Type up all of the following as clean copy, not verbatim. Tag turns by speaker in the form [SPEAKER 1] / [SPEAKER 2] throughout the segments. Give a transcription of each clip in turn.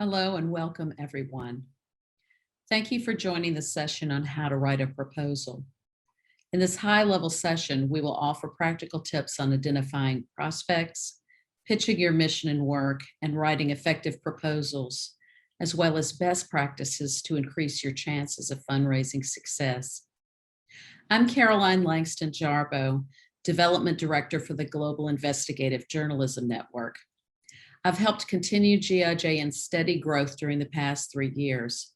[SPEAKER 1] Hello and welcome, everyone. Thank you for joining the session on how to write a proposal. In this high-level session, we will offer practical tips on identifying prospects, pitching your mission and work, and writing effective proposals, as well as best practices to increase your chances of fundraising success. I'm Caroline Langston-Jarboe, Development Director for the Global Investigative Journalism Network. I've helped continue GIJN's steady growth during the past 3 years.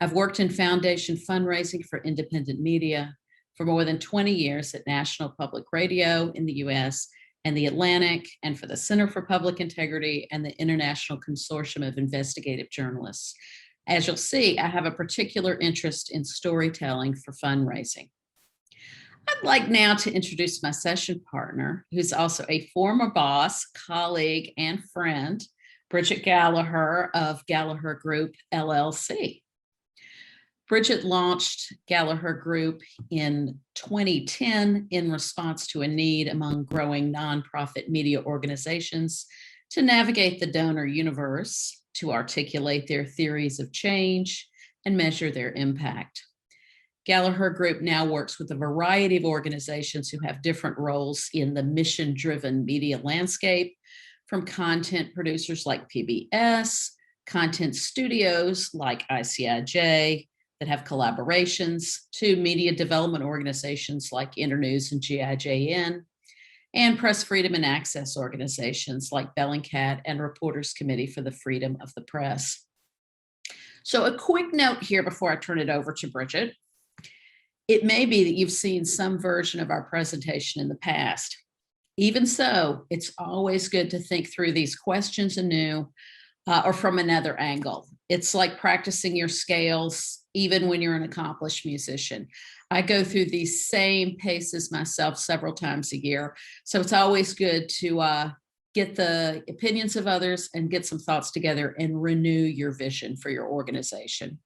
[SPEAKER 1] I've worked in foundation fundraising for independent media for more than 20 years at National Public Radio in the US and the Atlantic, and for the Center for Public Integrity and the International Consortium of Investigative Journalists. As you'll see, I have a particular interest in storytelling for fundraising. I'd like now to introduce my session partner, who's also a former boss, colleague, and friend, Bridget Gallagher of Gallagher Group, LLC. Bridget launched Gallagher Group in 2010 in response to a need among growing nonprofit media organizations to navigate the donor universe, to articulate their theories of change, and measure their impact. Gallagher Group now works with a variety of organizations who have different roles in the mission-driven media landscape, from content producers like PBS, content studios like ICIJ that have collaborations, to media development organizations like Internews and GIJN, and press freedom and access organizations like Bellingcat and Reporters Committee for the Freedom of the Press. So a quick note here before I turn it over to Bridget. It may be that you've seen some version of our presentation in the past. Even so, it's always good to think through these questions anew or from another angle. It's like practicing your scales, even when you're an accomplished musician. I go through these same paces myself several times a year. So it's always good to get the opinions of others and get some thoughts together and renew your vision for your organization.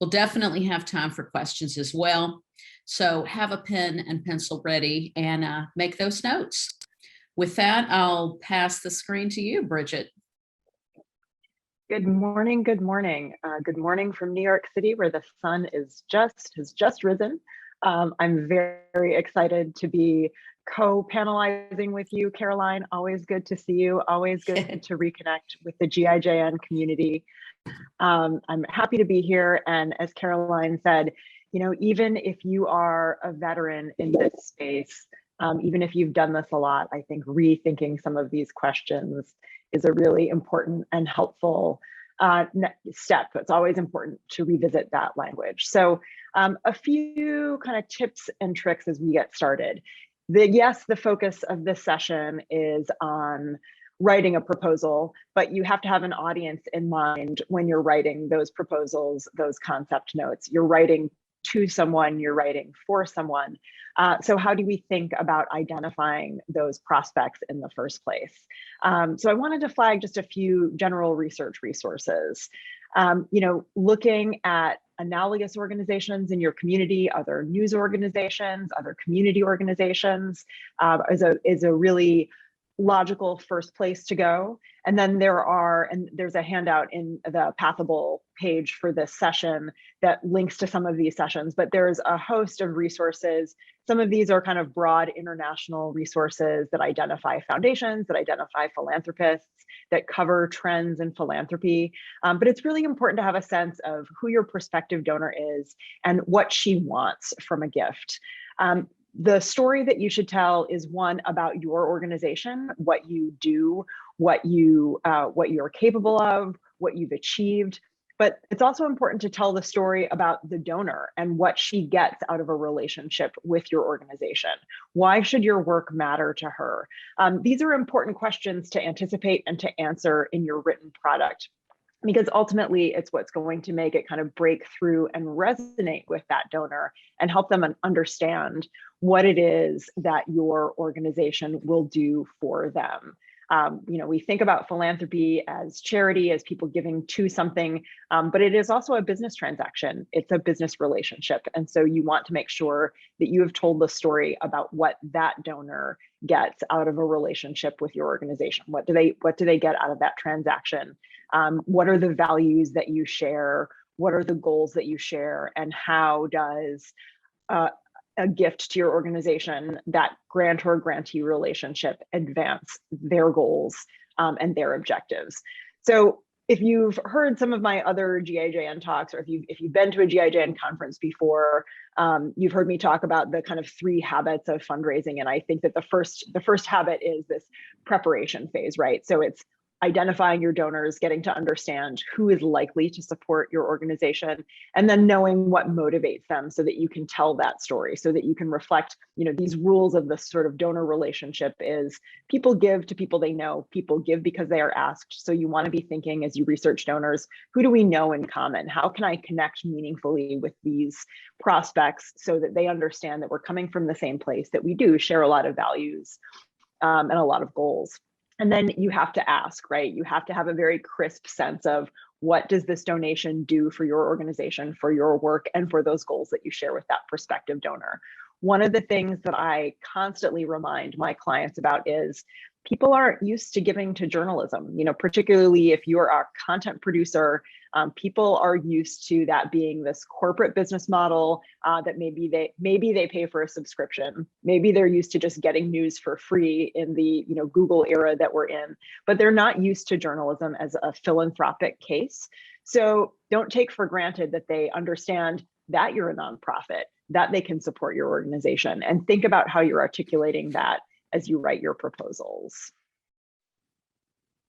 [SPEAKER 1] We'll definitely have time for questions as well. So have a pen and pencil ready and make those notes. With that, I'll pass the screen to you, Bridget.
[SPEAKER 2] Good morning. Good morning. Good morning from New York City, where the sun has just risen. I'm very excited to be co-panelizing with you, Caroline. Always good to see you. Always good to reconnect with the GIJN community. I'm happy to be here. And as Caroline said, even if you are a veteran in this space, even if you've done this a lot, I think rethinking some of these questions is a really important and helpful step. It's always important to revisit that language. So a few kind of tips and tricks as we get started. The focus of this session is on writing a proposal, but you have to have an audience in mind when you're writing those proposals, those concept notes. You're writing to someone, you're writing for someone. So how do we think about identifying those prospects in the first place? So I wanted to flag just a few general research resources. Looking at analogous organizations in your community, other news organizations, other community organizations is a really logical first place to go. And then there's a handout in the Pathable page for this session that links to some of these sessions, but there's a host of resources. Some of these are kind of broad international resources that identify foundations, that identify philanthropists, that cover trends in philanthropy. But it's really important to have a sense of who your prospective donor is and what she wants from a gift. The story that you should tell is one about your organization, what you do, what you're capable of, what you've achieved. But it's also important to tell the story about the donor and what she gets out of a relationship with your organization. Why should your work matter to her? These are important questions to anticipate and to answer in your written product, because ultimately it's what's going to make it kind of break through and resonate with that donor and help them understand what it is that your organization will do for them. We think about philanthropy as charity, as people giving to something, but it is also a business transaction. It's a business relationship. And so you want to make sure that you have told the story about what that donor gets out of a relationship with your organization. What do they get out of that transaction? What are the values that you share? What are the goals that you share? And how does a gift to your organization, that grantor-grantee relationship, advance their goals and their objectives? So if you've heard some of my other GIJN talks, or if you've been to a GIJN conference before, you've heard me talk about the kind of 3 habits of fundraising. And I think that the first habit is this preparation phase, right? So it's identifying your donors, getting to understand who is likely to support your organization, and then knowing what motivates them so that you can tell that story, so that you can reflect, these rules of this sort of donor relationship is people give to people they know, people give because they are asked. So you want to be thinking as you research donors, who do we know in common? How can I connect meaningfully with these prospects so that they understand that we're coming from the same place, that we do share a lot of values and a lot of goals. And then you have to ask, right? You have to have a very crisp sense of what does this donation do for your organization, for your work, and for those goals that you share with that prospective donor. One of the things that I constantly remind my clients about is people aren't used to giving to journalism, particularly if you're a content producer. People are used to that being this corporate business model that maybe they pay for a subscription. Maybe they're used to just getting news for free in the Google era that we're in, but they're not used to journalism as a philanthropic case. So don't take for granted that they understand that you're a nonprofit, that they can support your organization, and think about how you're articulating that as you write your proposals.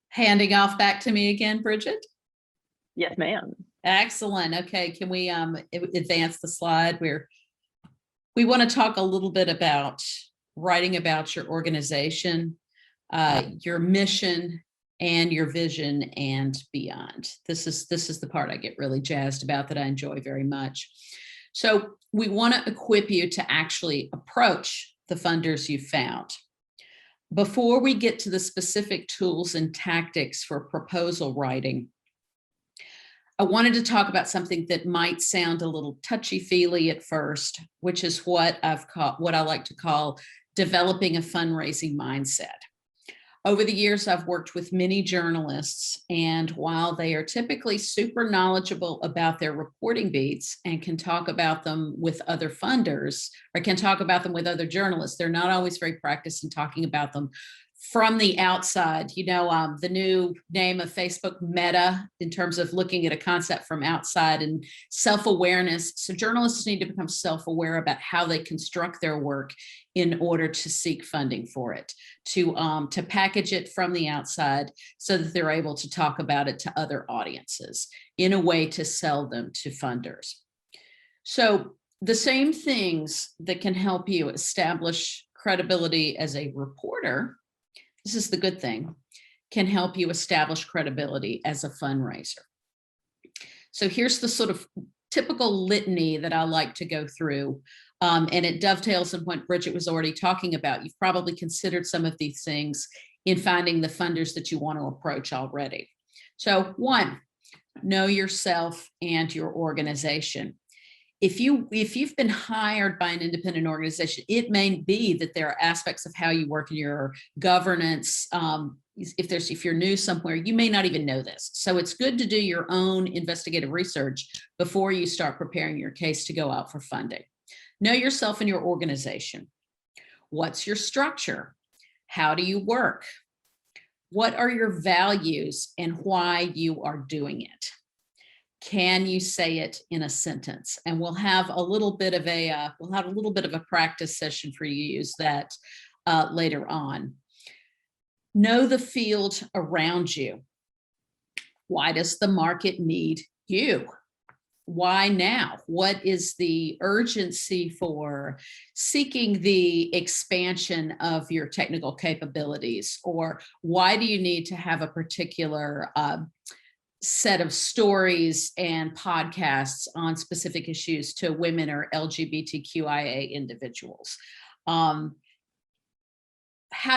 [SPEAKER 1] Handing off back to me again, Bridget.
[SPEAKER 2] Yes, ma'am.
[SPEAKER 1] Excellent. Okay, can we advance the slide? We want to talk a little bit about writing about your organization, your mission, and your vision, and beyond. This is the part I get really jazzed about, that I enjoy very much. So we want to equip you to actually approach the funders you found. Before we get to the specific tools and tactics for proposal writing, I wanted to talk about something that might sound a little touchy-feely at first, which is what I like to call developing a fundraising mindset. Over the years, I've worked with many journalists, and while they are typically super knowledgeable about their reporting beats and can talk about them with other funders, or can talk about them with other journalists, they're not always very practiced in talking about them from the outside. The new name of Facebook, Meta, in terms of looking at a concept from outside, and self-awareness. So journalists need to become self-aware about how they construct their work in order to seek funding for it, to package it from the outside so that they're able to talk about it to other audiences in a way to sell them to funders. So the same things that can help you establish credibility as a reporter, this is the good thing, can help you establish credibility as a fundraiser. So here's the sort of typical litany that I like to go through. And it dovetails on what Bridget was already talking about. You've probably considered some of these things in finding the funders that you want to approach already. So 1, know yourself and your organization. If you've been hired by an independent organization, it may be that there are aspects of how you work in your governance. If you're new somewhere, you may not even know this. So it's good to do your own investigative research before you start preparing your case to go out for funding. Know yourself and your organization. What's your structure? How do you work? What are your values and why you are doing it? Can you say it in a sentence? And we'll have a little bit of a practice session for you to use that later on. Know the field around you. Why does the market need you? Why now? What is the urgency for seeking the expansion of your technical capabilities? Or why do you need to have a particular set of stories and podcasts on specific issues to women or LGBTQIA individuals? How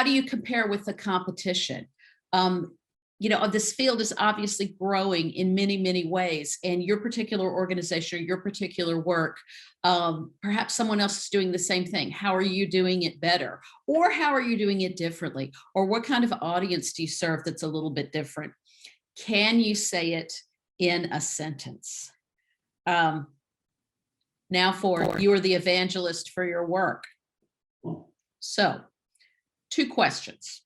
[SPEAKER 1] do you compare with the competition? This field is obviously growing in many, many ways, and your particular organization, your particular work, perhaps someone else is doing the same thing. How are you doing it better? Or how are you doing it differently? Or what kind of audience do you serve that's a little bit different? Can you say it in a sentence? Now you are the evangelist for your work. So 2 questions.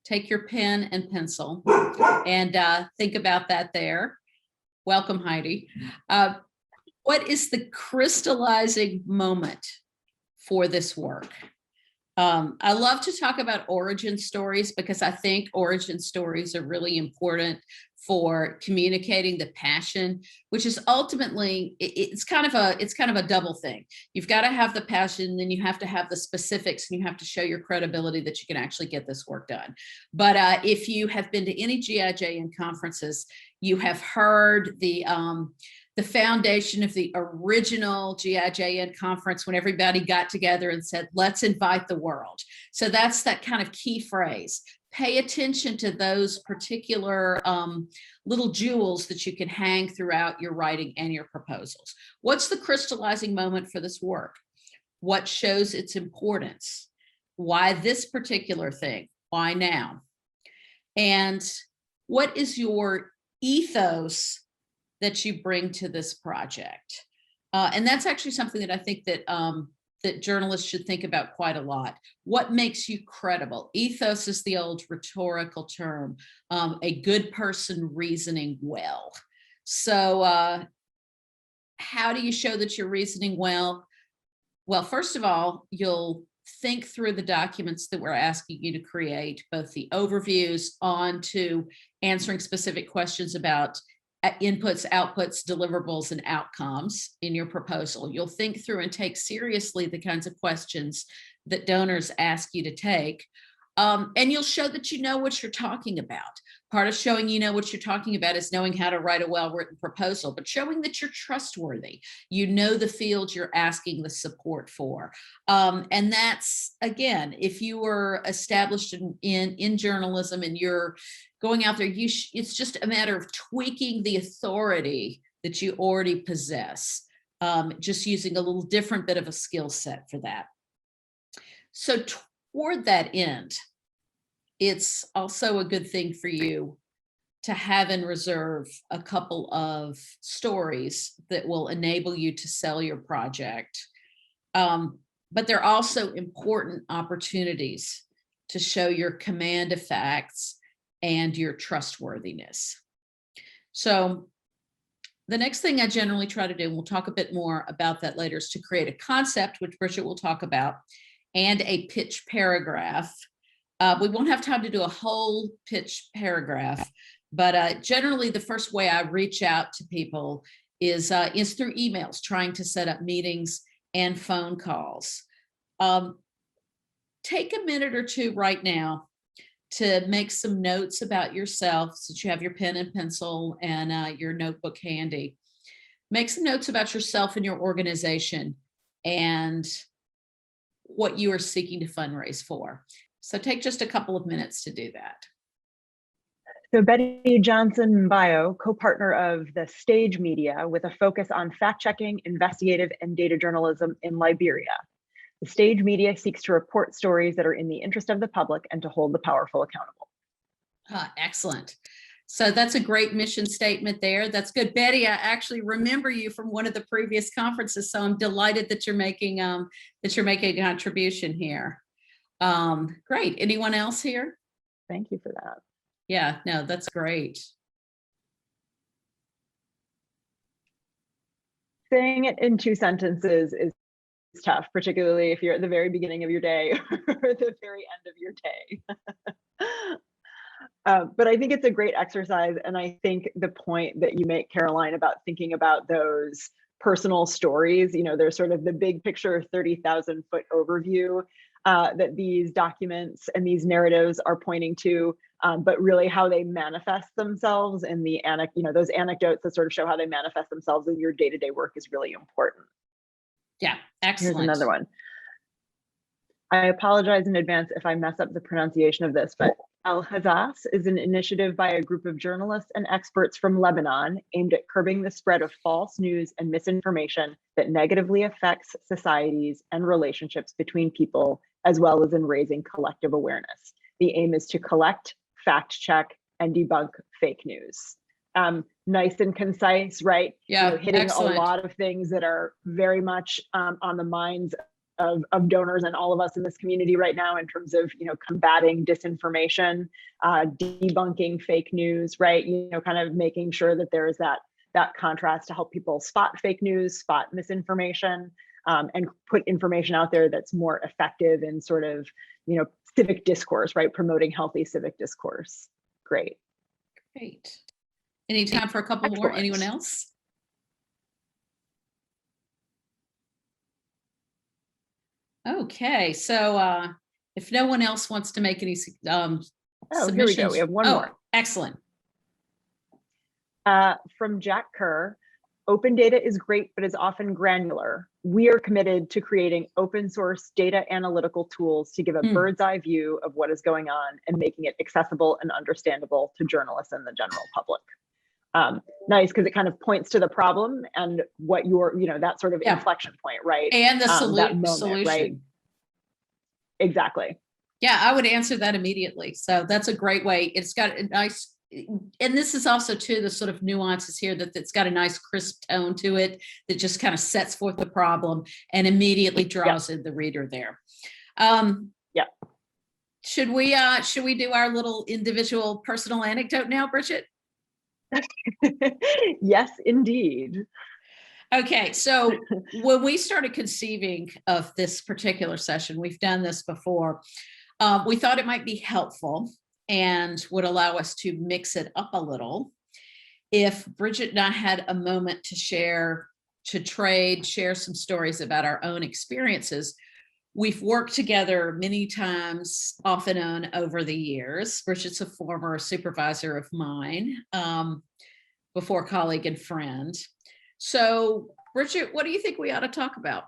[SPEAKER 1] Take your pen and pencil and think about that there. Welcome, Heidi. What is the crystallizing moment for this work? I love to talk about origin stories because I think origin stories are really important for communicating the passion, which is ultimately, it's kind of a double thing. You've got to have the passion, then you have to have the specifics, and you have to show your credibility that you can actually get this work done. But if you have been to any GIJN conferences, you have heard the foundation of the original GIJN conference when everybody got together and said, let's invite the world. So that's that kind of key phrase. Pay attention to those particular little jewels that you can hang throughout your writing and your proposals. What's the crystallizing moment for this work? What shows its importance? Why this particular thing? Why now? And what is your ethos that you bring to this project? And that's actually something that I think that that journalists should think about quite a lot. What makes you credible? Ethos is the old rhetorical term, a good person reasoning well. So how do you show that you're reasoning well? Well, first of all, you'll think through the documents that we're asking you to create, both the overviews on to answering specific questions about inputs, outputs, deliverables, and outcomes in your proposal. You'll think through and take seriously the kinds of questions that donors ask you to take. And you'll show that you know what you're talking about. Part of showing you know what you're talking about is knowing how to write a well-written proposal, but showing that you're trustworthy. You know the field you're asking the support for. And that's, again, if you were established in journalism and you're going out there, it's just a matter of tweaking the authority that you already possess, just using a little different bit of a skill set for that. So toward that end, it's also a good thing for you to have in reserve a couple of stories that will enable you to sell your project. But they're also important opportunities to show your command of facts and your trustworthiness. So the next thing I generally try to do, and we'll talk a bit more about that later, is to create a concept, which Bridget will talk about, and a pitch paragraph. We won't have time to do a whole pitch paragraph, but generally the first way I reach out to people is through emails, trying to set up meetings and phone calls. Take a minute or two right now to make some notes about yourself, since you have your pen and pencil and your notebook handy. Make some notes about yourself and your organization and what you are seeking to fundraise for. So take just a couple of minutes to do that.
[SPEAKER 2] So Betty Johnson Bio, co-partner of the Stage Media with a focus on fact-checking, investigative, and data journalism in Liberia. The Stage Media seeks to report stories that are in the interest of the public and to hold the powerful accountable.
[SPEAKER 1] Excellent. So that's a great mission statement there. That's good. Betty, I actually remember you from one of the previous conferences, so I'm delighted that you're making a contribution here. Great. Anyone else here?
[SPEAKER 2] Thank you for that.
[SPEAKER 1] Yeah, no, that's great.
[SPEAKER 2] Saying it in 2 sentences is tough, particularly if you're at the very beginning of your day or the very end of your day. But I think it's a great exercise. And I think the point that you make, Caroline, about thinking about those personal stories, you know, there's sort of the big picture 30,000 foot overview that these documents and these narratives are pointing to, but really how they manifest themselves in the those anecdotes that sort of show how they manifest themselves in your day-to-day work is really important.
[SPEAKER 1] Yeah, excellent.
[SPEAKER 2] Here's another one. I apologize in advance if I mess up the pronunciation of this, but Alhaz is an initiative by a group of journalists and experts from Lebanon aimed at curbing the spread of false news and misinformation that negatively affects societies and relationships between people, as well as in raising collective awareness. The aim is to collect, fact check, and debunk fake news. Nice and concise, right?
[SPEAKER 1] Yeah,
[SPEAKER 2] hitting
[SPEAKER 1] excellent.
[SPEAKER 2] a lot of things that are very much on the minds of donors and all of us in this community right now, in terms of combating disinformation, debunking fake news, right? Kind of making sure that there is that contrast to help people spot fake news, spot misinformation, and put information out there that's more effective in sort of civic discourse, right? Promoting healthy civic discourse. Great.
[SPEAKER 1] Any time for a couple
[SPEAKER 2] Excellent.
[SPEAKER 1] more? Anyone else? Okay, so if no one else wants to make any submissions.
[SPEAKER 2] Here we go. We have one more.
[SPEAKER 1] Excellent.
[SPEAKER 2] From Jack Kerr, open data is great, but is often granular. We are committed to creating open source data analytical tools to give a bird's eye view of what is going on and making it accessible and understandable to journalists and the general public. Nice, because it kind of points to the problem and what your, that sort of inflection point, right?
[SPEAKER 1] And the solution,
[SPEAKER 2] right? Exactly.
[SPEAKER 1] Yeah, I would answer that immediately. So that's a great way. It's got a nice, and this is also too, the sort of nuances here that it's got a nice crisp tone to it that just kind of sets forth the problem and immediately draws in the reader there. Should we do our little individual personal anecdote now, Bridget?
[SPEAKER 2] Yes, indeed.
[SPEAKER 1] Okay, so when we started conceiving of this particular session, we've done this before, we thought it might be helpful and would allow us to mix it up a little if Bridget and I had a moment to share some stories about our own experiences. We've worked together many times, off and on, over the years. Bridget's a former supervisor of mine, before colleague and friend. So, Bridget, what do you think we ought to talk about?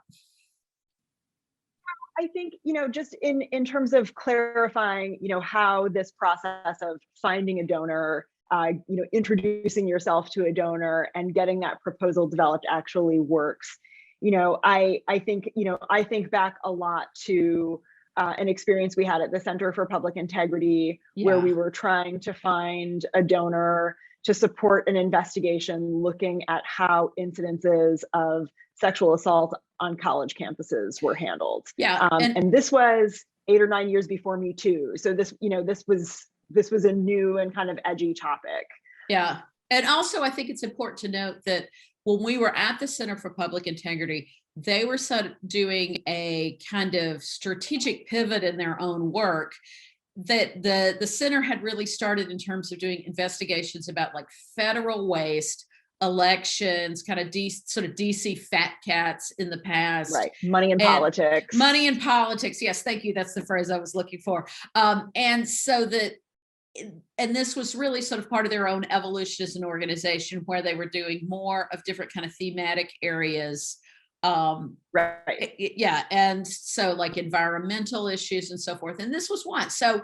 [SPEAKER 2] I think, just in terms of clarifying, how this process of finding a donor, introducing yourself to a donor and getting that proposal developed actually works. I think back a lot to an experience we had at the Center for Public Integrity, where we were trying to find a donor to support an investigation looking at how incidences of sexual assault on college campuses were handled. And this was 8 or 9 years before Me Too. So this was a new and kind of edgy topic. Yeah.
[SPEAKER 1] And also, I think it's important to note that when we were at the Center for Public Integrity, they were doing a kind of strategic pivot in their own work that the center had really started in terms of doing investigations about like federal waste, elections, kind of sort of DC fat cats in the past.
[SPEAKER 2] Right. Money in politics.
[SPEAKER 1] Money in politics. Yes, thank you. That's the phrase I was looking for. And this was really sort of part of their own evolution as an organization, where they were doing more of different kind of thematic areas.
[SPEAKER 2] Right.
[SPEAKER 1] Yeah. And so like environmental issues and so forth. And this was one. So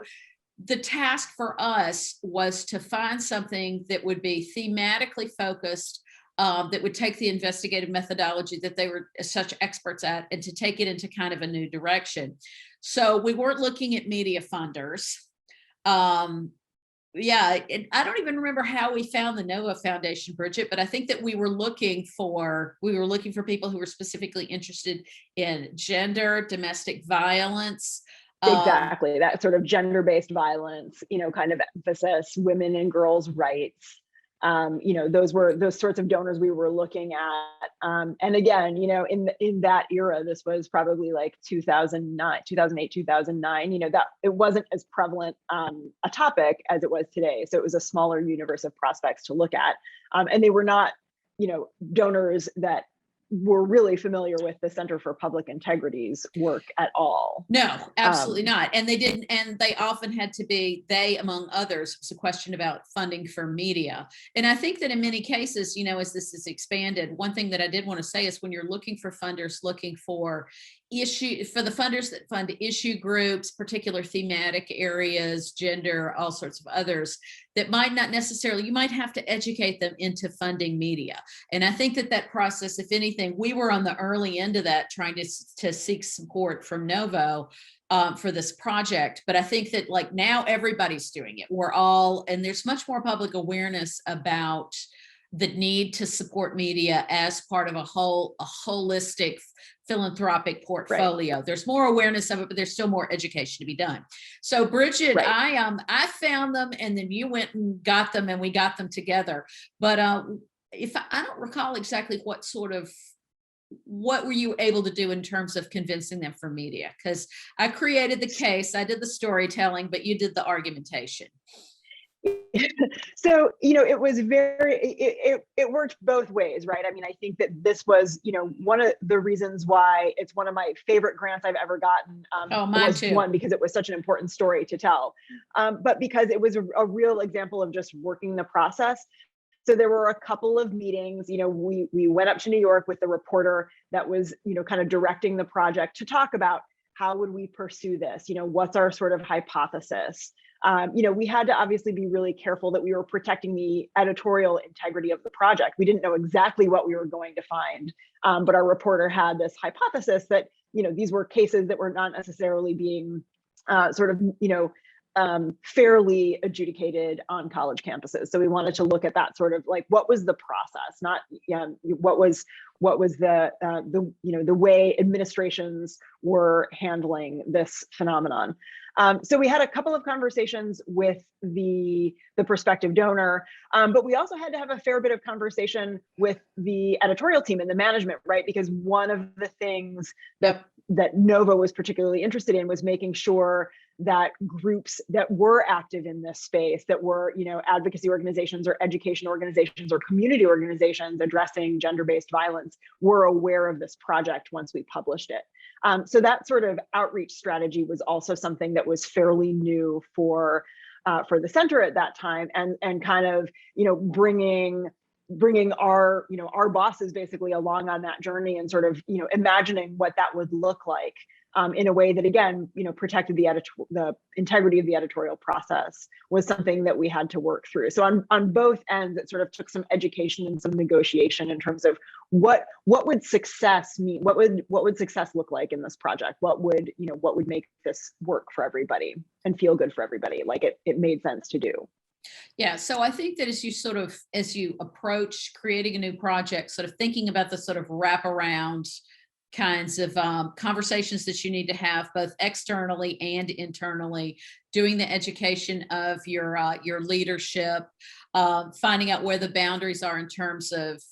[SPEAKER 1] the task for us was to find something that would be thematically focused, that would take the investigative methodology that they were such experts at and to take it into kind of a new direction. So we weren't looking at media funders. I don't even remember how we found the NOVA Foundation, Bridget, but I think that we were looking for people who were specifically interested in gender, domestic violence.
[SPEAKER 2] Exactly, that sort of gender-based violence, kind of emphasis, women and girls' rights. Those were those sorts of donors we were looking at. And again, in that era, this was probably like 2008, 2009, that it wasn't as prevalent a topic as it was today. So it was a smaller universe of prospects to look at. And they were not, donors that were really familiar with the Center for Public Integrity's work at all.
[SPEAKER 1] No, absolutely not. And they didn't, and they often had to be, among others, was a question about funding for media. And I think that in many cases, as this is expanded, one thing that I did want to say is when you're looking for funders, looking for the funders that fund issue groups, particular thematic areas, gender, all sorts of others, that might not necessarily, you might have to educate them into funding media. And I think that process, if anything, we were on the early end of that, trying to seek support from Novo for this project. But I think that like now everybody's doing it. We're all, and there's much more public awareness about the need to support media as part of a holistic philanthropic portfolio. Right. There's more awareness of it, but there's still more education to be done. So Bridget, right. I found them, and then you went and got them, and we got them together. But if I don't recall exactly what were you able to do in terms of convincing them for media? Because I created the case, I did the storytelling, but you did the argumentation.
[SPEAKER 2] So, it was it worked both ways, right? I mean, I think that this was, one of the reasons why it's one of my favorite grants I've ever gotten.
[SPEAKER 1] Mine too.
[SPEAKER 2] One, because it was such an important story to tell, but because it was a real example of just working the process. So there were a couple of meetings, we went up to New York with the reporter that was, kind of directing the project to talk about how would we pursue this? What's our sort of hypothesis? We had to obviously be really careful that we were protecting the editorial integrity of the project. We didn't know exactly what we were going to find, but our reporter had this hypothesis that, these were cases that were not necessarily being fairly adjudicated on college campuses. So we wanted to look at that sort of like, what was the process, not what was the way administrations were handling this phenomenon. So we had a couple of conversations with the prospective donor, but we also had to have a fair bit of conversation with the editorial team and the management, right? Because one of the things that Nova was particularly interested in was making sure that groups that were active in this space, that were, advocacy organizations or education organizations or community organizations addressing gender-based violence, were aware of this project once we published it. So that sort of outreach strategy was also something that was fairly new for the center at that time, and kind of, bringing our bosses basically along on that journey, and sort of, imagining what that would look like in a way that, again, protected the integrity of the editorial process, was something that we had to work through. So on both ends, it sort of took some education and some negotiation in terms of what would success mean, what would success look like in this project, what would make this work for everybody and feel good for everybody, like it made sense to do.
[SPEAKER 1] Yeah, so I think that as you approach creating a new project, sort of thinking about the sort of wraparound kinds of conversations that you need to have both externally and internally, doing the education of your leadership, finding out where the boundaries are in terms of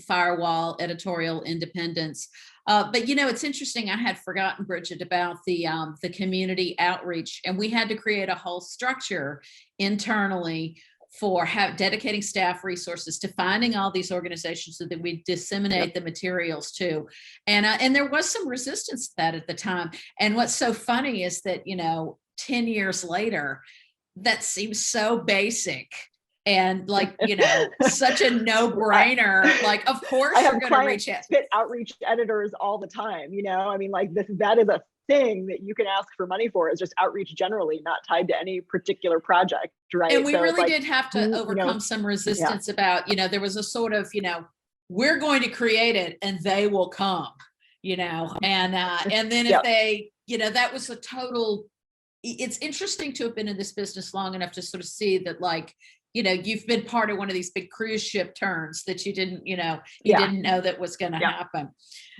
[SPEAKER 1] firewall, editorial independence. But it's interesting. I had forgotten, Bridget, about the community outreach, and we had to create a whole structure internally for dedicating staff resources to finding all these organizations so that we disseminate the materials to. And there was some resistance to that at the time. And what's so funny is that, 10 years later, that seems so basic and like, such a no-brainer. Like, of course you're going to reach out.
[SPEAKER 2] Outreach editors all the time, I mean, like that is a thing that you can ask for money for, is just outreach generally, not tied to any particular project, right?
[SPEAKER 1] And we really did have to overcome some resistance about, there was a sort of, we're going to create it and they will come, and then if they, that was a total, it's interesting to have been in this business long enough to sort of see that, like, you've been part of one of these big cruise ship turns that you didn't, didn't know that was going to happen.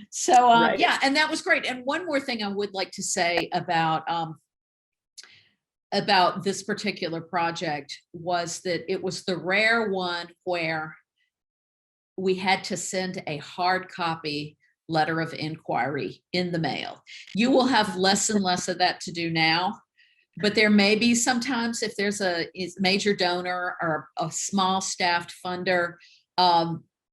[SPEAKER 1] So, and that was great. And one more thing I would like to say about this particular project was that it was the rare one where we had to send a hard copy letter of inquiry in the mail. You will have less and less of that to do now. But there may be sometimes, if there's a major donor or a small staffed funder,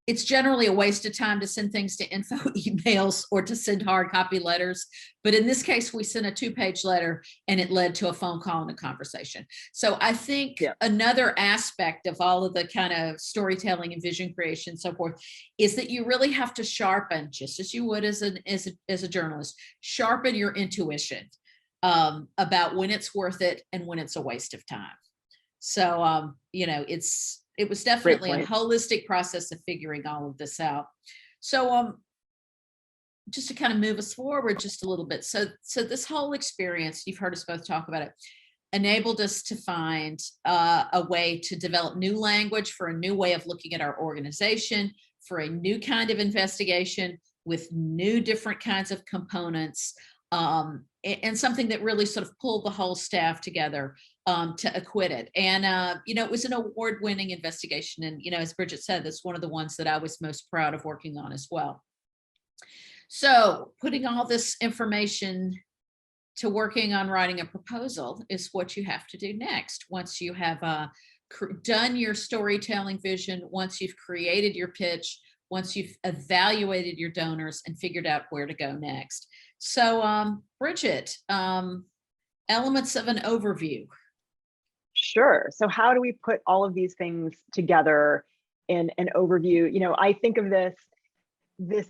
[SPEAKER 1] it's generally a waste of time to send things to info emails or to send hard copy letters. But in this case, we sent a 2-page letter and it led to a phone call and a conversation. So I think another aspect of all of the kind of storytelling and vision creation and so forth is that you really have to sharpen, just as you would as a journalist, sharpen your intuition about when it's worth it and when it's a waste of time. So, it was definitely a holistic process of figuring all of this out. So, just to kind of move us forward just a little bit. So this whole experience, you've heard us both talk about it, enabled us to find a way to develop new language for a new way of looking at our organization, for a new kind of investigation with new different kinds of components, and something that really sort of pulled the whole staff together to acquit it. And, it was an award-winning investigation. And, as Bridget said, that's one of the ones that I was most proud of working on as well. So putting all this information to working on writing a proposal is what you have to do next. Once you have done your storytelling vision, once you've created your pitch, once you've evaluated your donors and figured out where to go next. So Bridget, elements of an overview.
[SPEAKER 2] Sure. So how do we put all of these things together in an overview? I think of this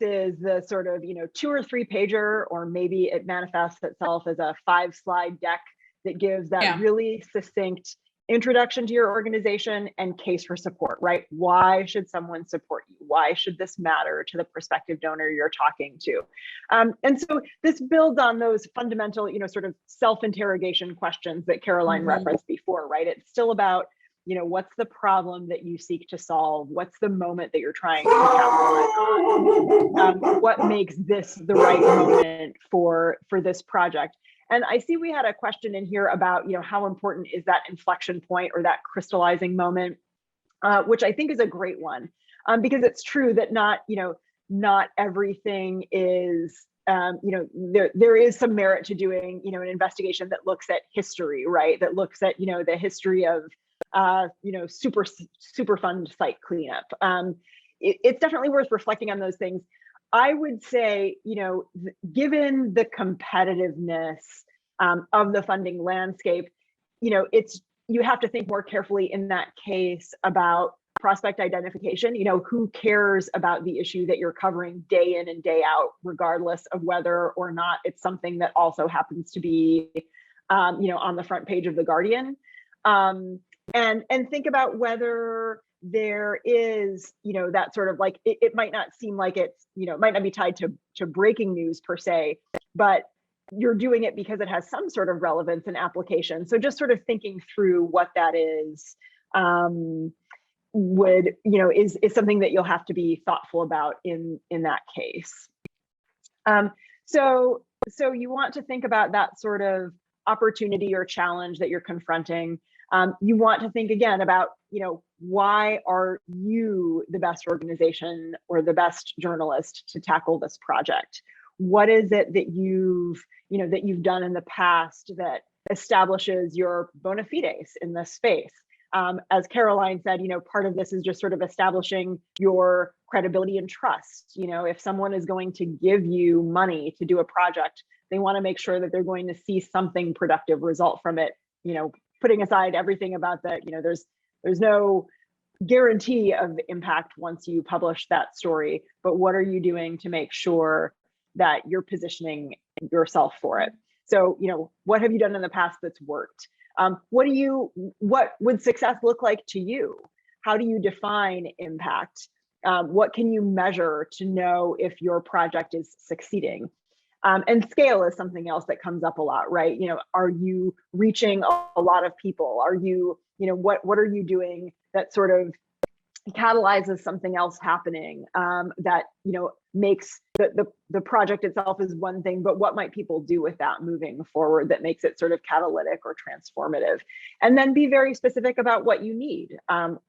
[SPEAKER 2] is the sort of, 2 or 3 pager, or maybe it manifests itself as a 5-slide deck that gives that really succinct introduction to your organization and case for support, right? Why should someone support you? Why should this matter to the prospective donor you're talking to? And so this builds on those fundamental, sort of self-interrogation questions that Caroline referenced before, right? It's still about, what's the problem that you seek to solve? What's the moment that you're trying to capitalize on? What makes this the right moment for this project? And I see we had a question in here about, how important is that inflection point or that crystallizing moment, which I think is a great one, because it's true that not everything is, there is some merit to doing, an investigation that looks at history, right? That looks at, the history of, Superfund site cleanup. It's definitely worth reflecting on those things. I would say, given the competitiveness of the funding landscape, you have to think more carefully in that case about prospect identification. Who cares about the issue that you're covering day in and day out, regardless of whether or not it's something that also happens to be, on the front page of The Guardian. And think about whether there is, that sort of like, it might not seem like it's, it might not be tied to breaking news per se, but you're doing it because it has some sort of relevance and application. So just sort of thinking through what that is, is something that you'll have to be thoughtful about in that case. So you want to think about that sort of opportunity or challenge that you're confronting. You want to think again about, why are you the best organization or the best journalist to tackle this project? What is it that you've done in the past that establishes your bona fides in this space? As Caroline said, part of this is just sort of establishing your credibility and trust. If someone is going to give you money to do a project, they want to make sure that they're going to see something productive result from it. Putting aside everything about that, there's no guarantee of impact once you publish that story, but what are you doing to make sure that you're positioning yourself for it? So, what have you done in the past that's worked? What would success look like to you? How do you define impact? What can you measure to know if your project is succeeding? And scale is something else that comes up a lot, right? Are you reaching a lot of people? Are you, what are you doing that sort of catalyzes something else happening that, makes the project itself is one thing, but what might people do with that moving forward that makes it sort of catalytic or transformative? And then be very specific about what you need.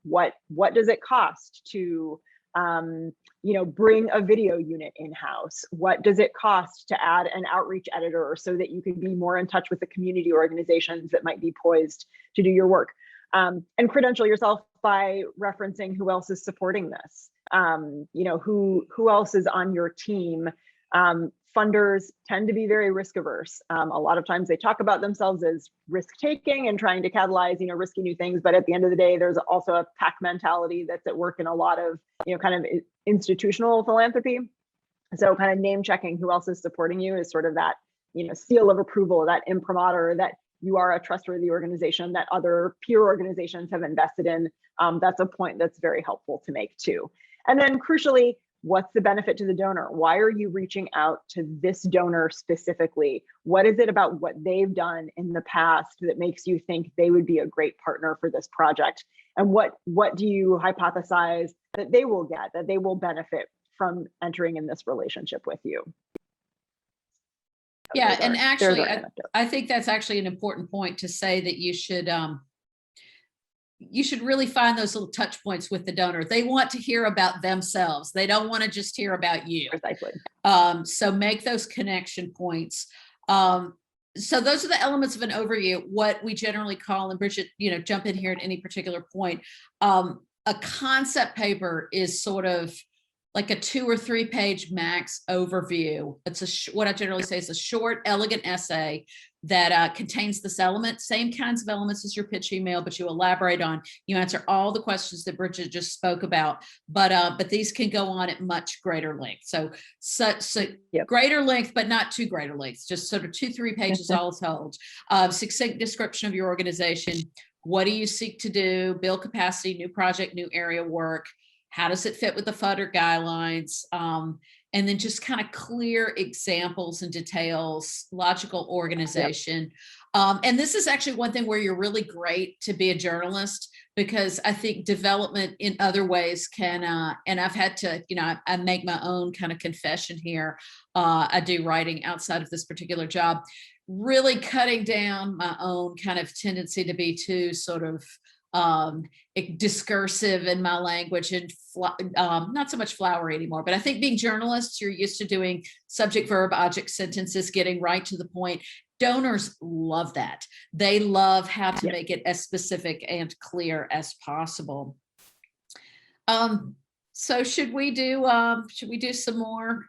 [SPEAKER 2] What does it cost to bring a video unit in-house? What does it cost to add an outreach editor so that you can be more in touch with the community organizations that might be poised to do your work? And credential yourself by referencing who else is supporting this. Who else is on your team? Funders tend to be very risk averse. A lot of times they talk about themselves as risk taking and trying to catalyze, risky new things. But at the end of the day, there's also a pack mentality that's at work in a lot of, kind of institutional philanthropy. So kind of name checking who else is supporting you is sort of that, seal of approval, that imprimatur that you are a trustworthy organization that other peer organizations have invested in. That's a point that's very helpful to make too. And then crucially, What's the benefit to the donor? Why are you reaching out to this donor specifically? What is it about what they've done in the past that makes you think they would be a great partner for this project? And what do you hypothesize that they will get, that they will benefit from entering in this relationship with you?
[SPEAKER 1] Yeah, and actually, I think that's actually an important point to say, that you should really find those little touch points with the donor. They want to hear about themselves. They don't want to just hear about you.
[SPEAKER 2] Precisely.
[SPEAKER 1] So make those connection points. So those are the elements of an overview, what we generally call, and Bridget, jump in here at any particular point. A concept paper is sort of like a 2 or 3 page max overview. It's what I generally say is a short, elegant essay that contains this element, same kinds of elements as your pitch email, but you elaborate on, you answer all the questions that Bridget just spoke about, but these can go on at much greater length. So yep. Greater length, but not too greater length, just sort of 2-3 pages all told. Succinct description of your organization. What do you seek to do? Build capacity, new project, new area work. How does it fit with the funder guidelines? And then just kind of clear examples and details, logical organization. Yep. And this is actually one thing where you're really great to be a journalist, because I think development in other ways can, and I've had to, I make my own kind of confession here. I do writing outside of this particular job, really cutting down my own kind of tendency to be too sort of discursive in my language and not so much flowery anymore. But I think being journalists, you're used to doing subject, verb, object sentences, getting right to the point. Donors love that. They love how to make it as specific and clear as possible. So should we do some more?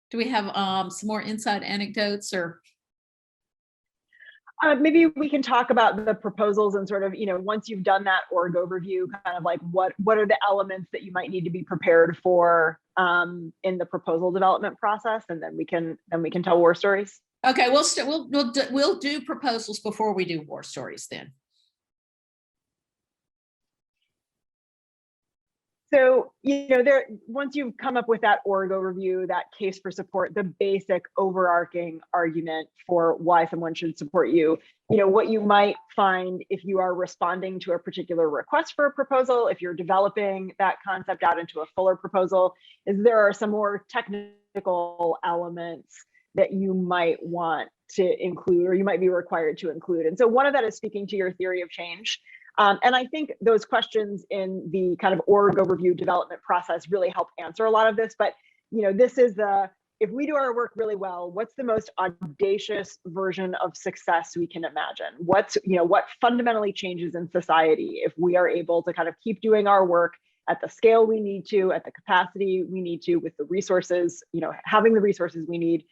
[SPEAKER 1] Do we have some more inside anecdotes, or?
[SPEAKER 2] Maybe we can talk about the proposals and sort of, once you've done that org overview, kind of like what are the elements that you might need to be prepared for in the proposal development process, and then we can tell war stories.
[SPEAKER 1] Okay, we'll do proposals before we do war stories then.
[SPEAKER 2] So, once you've come up with that org overview, that case for support, the basic overarching argument for why someone should support you, what you might find if you are responding to a particular request for a proposal, if you're developing that concept out into a fuller proposal, is there are some more technical elements that you might want to include, or you might be required to include. And so one of that is speaking to your theory of change. And I think those questions in the kind of org overview development process really help answer a lot of this. But, this is if we do our work really well, what's the most audacious version of success we can imagine? What fundamentally changes in society if we are able to kind of keep doing our work at the scale we need to, at the capacity we need to, with the resources, having the resources we need.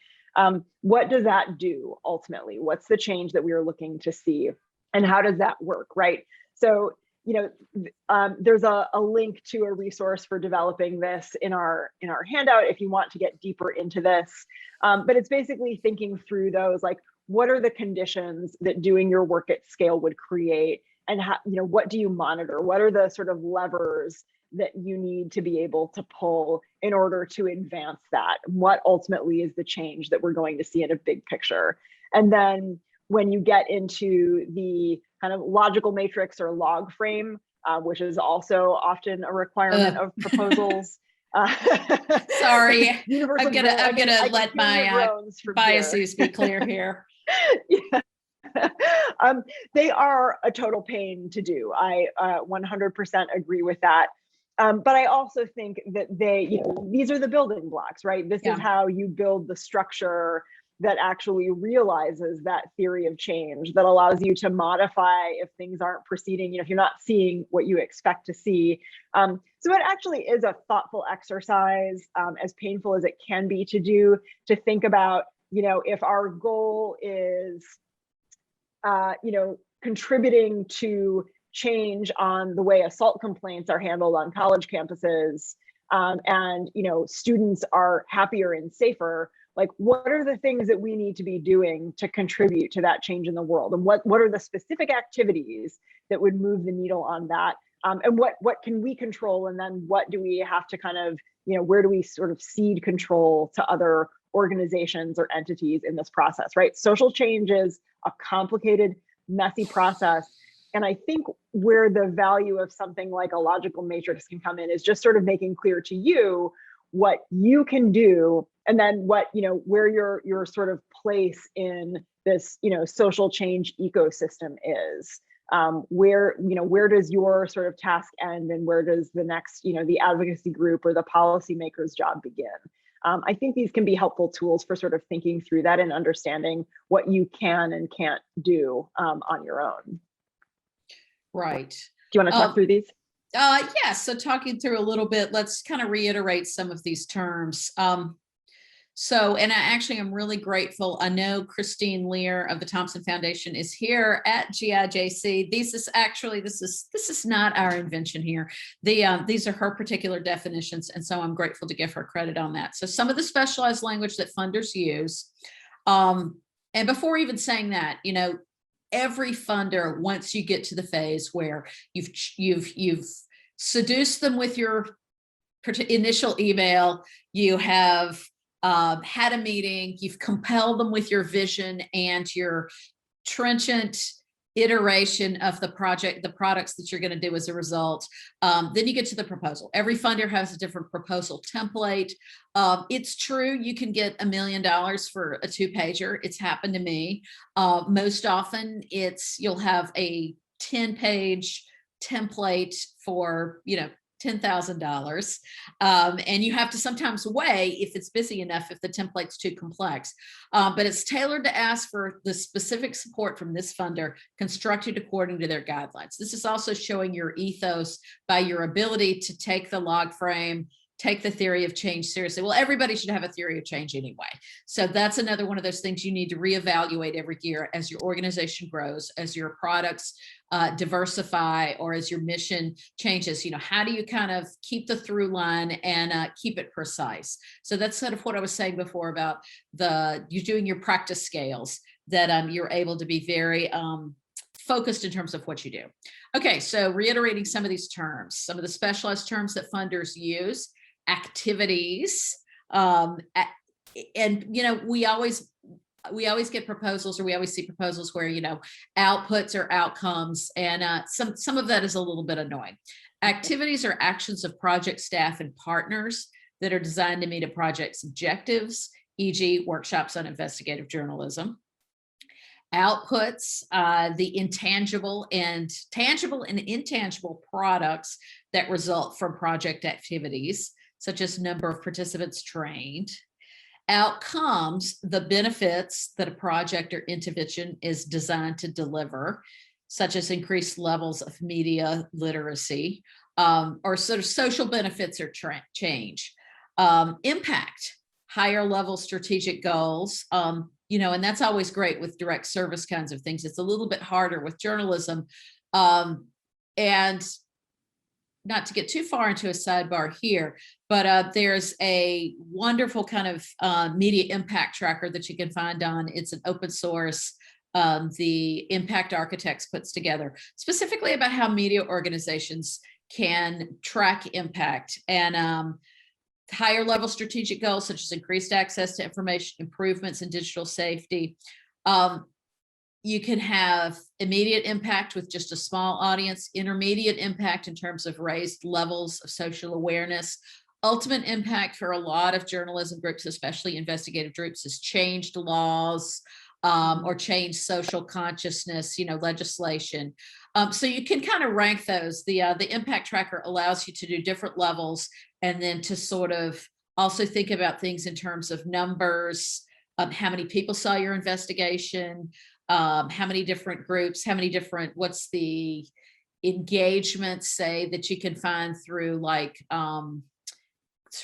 [SPEAKER 2] What does that do ultimately? What's the change that we are looking to see? And how does that work, right? So, there's a link to a resource for developing this in our handout if you want to get deeper into this. But it's basically thinking through those, like, what are the conditions that doing your work at scale would create? And how, what do you monitor? What are the sort of levers that you need to be able to pull in order to advance that? What ultimately is the change that we're going to see in a big picture? And then when you get into the kind of logical matrix or log frame, which is also often a requirement of proposals.
[SPEAKER 1] Sorry, I'm gonna let my biases be clear here.
[SPEAKER 2] Yeah. They are a total pain to do. I 100% agree with that. But I also think that these are the building blocks, right? This is how you build the structure that actually realizes that theory of change, that allows you to modify if things aren't proceeding, if you're not seeing what you expect to see. So it actually is a thoughtful exercise, as painful as it can be to do, to think about, if our goal is, contributing to change on the way assault complaints are handled on college campuses, and students are happier and safer. Like, what are the things that we need to be doing to contribute to that change in the world? And what are the specific activities that would move the needle on that? and what can we control, and then what do we have to kind of, where do we sort of cede control to other organizations or entities in this process, right? Social change is a complicated, messy process. And I think where the value of something like a logical matrix can come in is just sort of making clear to you what you can do, and then what, where your sort of place in this, social change ecosystem is. Where does your sort of task end, and where does the next, the advocacy group or the policymaker's job begin? I think these can be helpful tools for sort of thinking through that and understanding what you can and can't do on your own.
[SPEAKER 1] Right.
[SPEAKER 2] Do you want to talk through these?
[SPEAKER 1] Yeah, so talking through a little bit, let's kind of reiterate some of these terms. And I actually am really grateful. I know Christine Lear of the Thompson Foundation is here at GIJC. This is not our invention here. These are her particular definitions, and so I'm grateful to give her credit on that. So some of the specialized language that funders use, and before even saying that, every funder, once you get to the phase where you've seduced them with your initial email, you have had a meeting, you've compelled them with your vision and your trenchant iteration of the project, the products that you're going to do as a result. Then you get to the proposal. Every funder has a different proposal template. It's true, you can get $1 million for a 2-pager. It's happened to me. Most often you'll have a 10-page template for, $10,000. And you have to sometimes weigh if it's busy enough, if the template's too complex. But it's tailored to ask for the specific support from this funder, constructed according to their guidelines. This is also showing your ethos by your ability to take the log frame, take the theory of change seriously. Well, everybody should have a theory of change anyway. So that's another one of those things you need to reevaluate every year as your organization grows, as your products diversify, or as your mission changes. How do you kind of keep the through line and keep it precise? So that's sort of what I was saying before about you doing your practice scales, that you're able to be very focused in terms of what you do. Okay, so reiterating some of these terms, some of the specialized terms that funders use: activities, and we always get proposals, or we always see proposals where outputs or outcomes, and some of that is a little bit annoying. Activities are actions of project staff and partners that are designed to meet a project's objectives, e.g., workshops on investigative journalism. Outputs, the intangible and tangible and intangible products that result from project activities, such as number of participants trained. Outcomes, the benefits that a project or intervention is designed to deliver, such as increased levels of media literacy, or sort of social benefits or change. Impact, higher level strategic goals, and that's always great with direct service kinds of things. It's a little bit harder with journalism. And not to get too far into a sidebar here, but there's a wonderful kind of media impact tracker that you can find on. It's an open source. The Impact Architects puts together specifically about how media organizations can track impact, and higher level strategic goals such as increased access to information, improvements in digital safety. You can have immediate impact with just a small audience, intermediate impact in terms of raised levels of social awareness. Ultimate impact for a lot of journalism groups, especially investigative groups, is changed laws or changed social consciousness, legislation. So you can kind of rank those. The impact tracker allows you to do different levels, and then to sort of also think about things in terms of numbers, how many people saw your investigation, how many different groups, what's the engagement, say, that you can find through like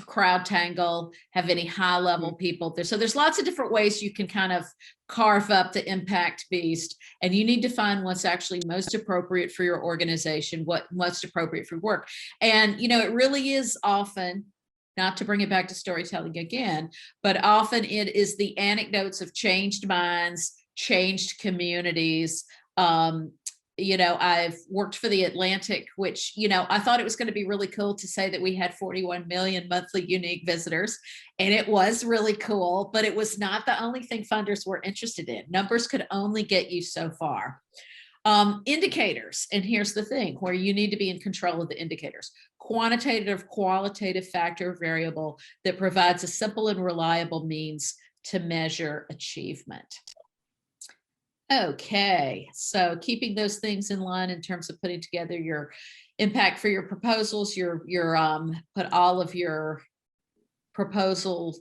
[SPEAKER 1] CrowdTangle, have any high level people there. So there's lots of different ways you can kind of carve up the impact beast, and you need to find what's actually most appropriate for your organization, what's most appropriate for work. And, it really is often, not to bring it back to storytelling again, but often it is the anecdotes of changed minds, changed communities, I've worked for the Atlantic, which, I thought it was going to be really cool to say that we had 41 million monthly unique visitors. And it was really cool, but it was not the only thing funders were interested in. Numbers could only get you so far. Indicators. And here's the thing where you need to be in control of the indicators. Quantitative, qualitative factor variable that provides a simple and reliable means to measure achievement. Okay, so keeping those things in line in terms of putting together your impact for your proposals, your put all of your proposal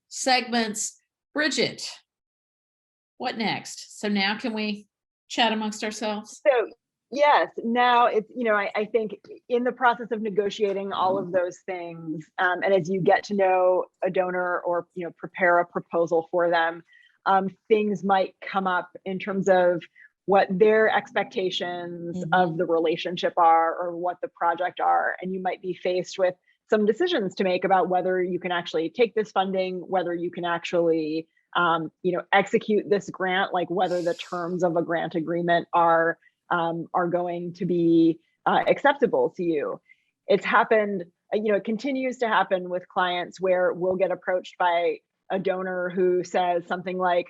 [SPEAKER 1] segments. Bridget, what next? So now can we chat amongst ourselves?
[SPEAKER 2] So yes, now it's, I think in the process of negotiating all of those things, and as you get to know a donor or, prepare a proposal for them, things might come up in terms of what their expectations of the relationship are or what the project are. And you might be faced with some decisions to make about whether you can actually take this funding, whether you can actually, execute this grant, like whether the terms of a grant agreement are going to be acceptable to you. It's happened, it continues to happen with clients where we'll get approached by a donor who says something like,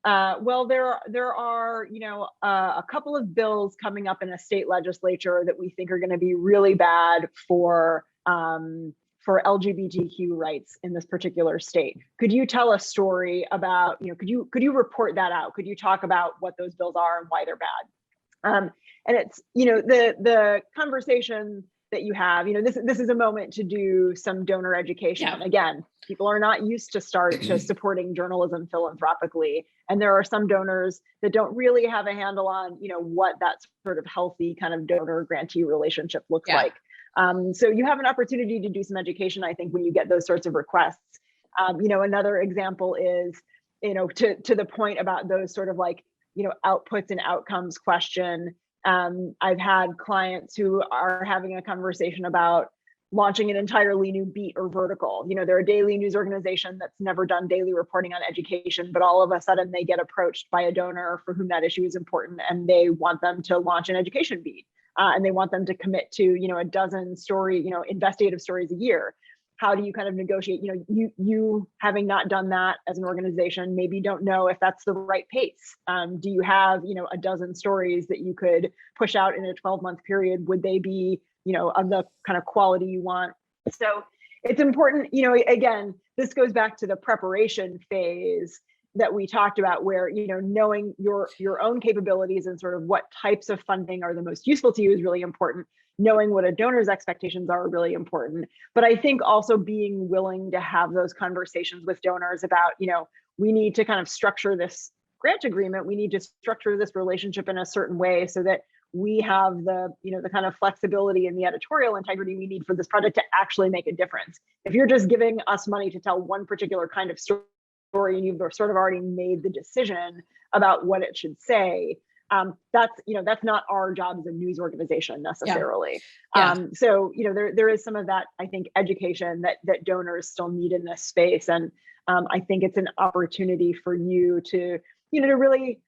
[SPEAKER 2] well, there are, a couple of bills coming up in a state legislature that we think are going to be really bad for LGBTQ rights in this particular state. Could you tell a story about, could you report that out? Could you talk about what those bills are and why they're bad? And it's, the conversation that you have, this is a moment to do some donor education.
[SPEAKER 1] Yeah.
[SPEAKER 2] Again, people are not used to supporting journalism philanthropically. And there are some donors that don't really have a handle on, what that sort of healthy kind of donor grantee relationship looks like. So you have an opportunity to do some education, I think, when you get those sorts of requests. Another example is, to the point about those sort of like, outputs and outcomes question. I've had clients who are having a conversation about launching an entirely new beat or vertical. They're a daily news organization that's never done daily reporting on education, but all of a sudden they get approached by a donor for whom that issue is important, and they want them to launch an education beat. And they want them to commit to, a dozen investigative stories a year. How do you kind of negotiate? You having not done that as an organization, maybe don't know if that's the right pace. Do you have, a dozen stories that you could push out in a 12-month period? Would they be, of the kind of quality you want? So it's important, again, this goes back to the preparation phase that we talked about, where, knowing your own capabilities and sort of what types of funding are the most useful to you is really important. Knowing what a donor's expectations are really important. But I think also being willing to have those conversations with donors about, we need to kind of structure this grant agreement. We need to structure this relationship in a certain way so that we have the, the kind of flexibility and the editorial integrity we need for this project to actually make a difference. If you're just giving us money to tell one particular kind of story and you've sort of already made the decision about what it should say, that's not our job as a news organization necessarily. So there is some of that, I think, education that donors still need in this space, and I think it's an opportunity for you to to really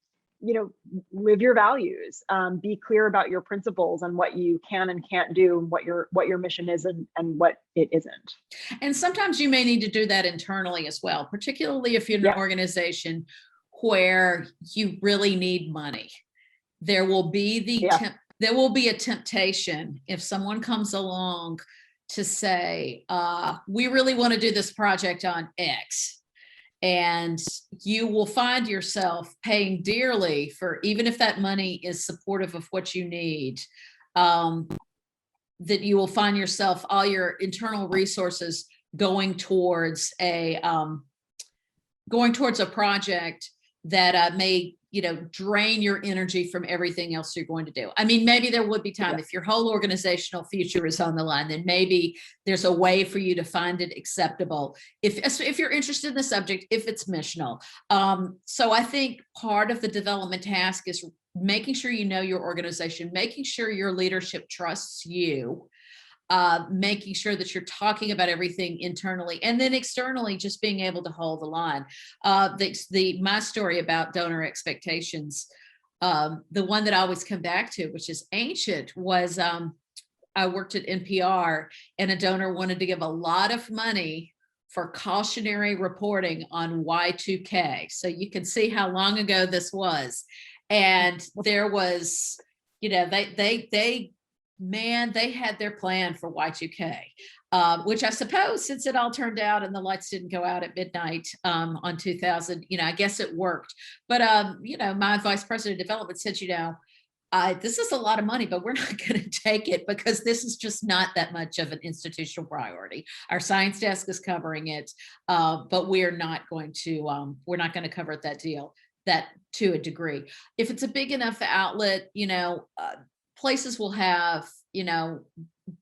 [SPEAKER 2] live your values, be clear about your principles and what you can and can't do, and what your mission is and what it isn't.
[SPEAKER 1] And sometimes you may need to do that internally as well, particularly if you're in an organization where you really need money. There will be there will be a temptation if someone comes along to say, we really want to do this project on X. And you will find yourself paying dearly for, even if that money is supportive of what you need, that you will find yourself, all your internal resources going towards a project that may drain your energy from everything else you're going to do. I mean, maybe there would be time if your whole organizational future is on the line, then maybe there's a way for you to find it acceptable if you're interested in the subject, if it's missional. So I think part of the development task is making sure you know your organization, making sure your leadership trusts you, making sure that you're talking about everything internally, and then externally, just being able to hold the line. My story about donor expectations, The one that I always come back to, which is ancient, was I worked at NPR and a donor wanted to give a lot of money for cautionary reporting on Y2K. So you can see how long ago this was. And there was, they had their plan for Y2K, which I suppose, since it all turned out and the lights didn't go out at midnight on 2000, I guess it worked. But, my vice president of development said, this is a lot of money, but we're not going to take it because this is just not that much of an institutional priority. Our science desk is covering it, but we're not going to cover that to a degree. If it's a big enough outlet, places will have,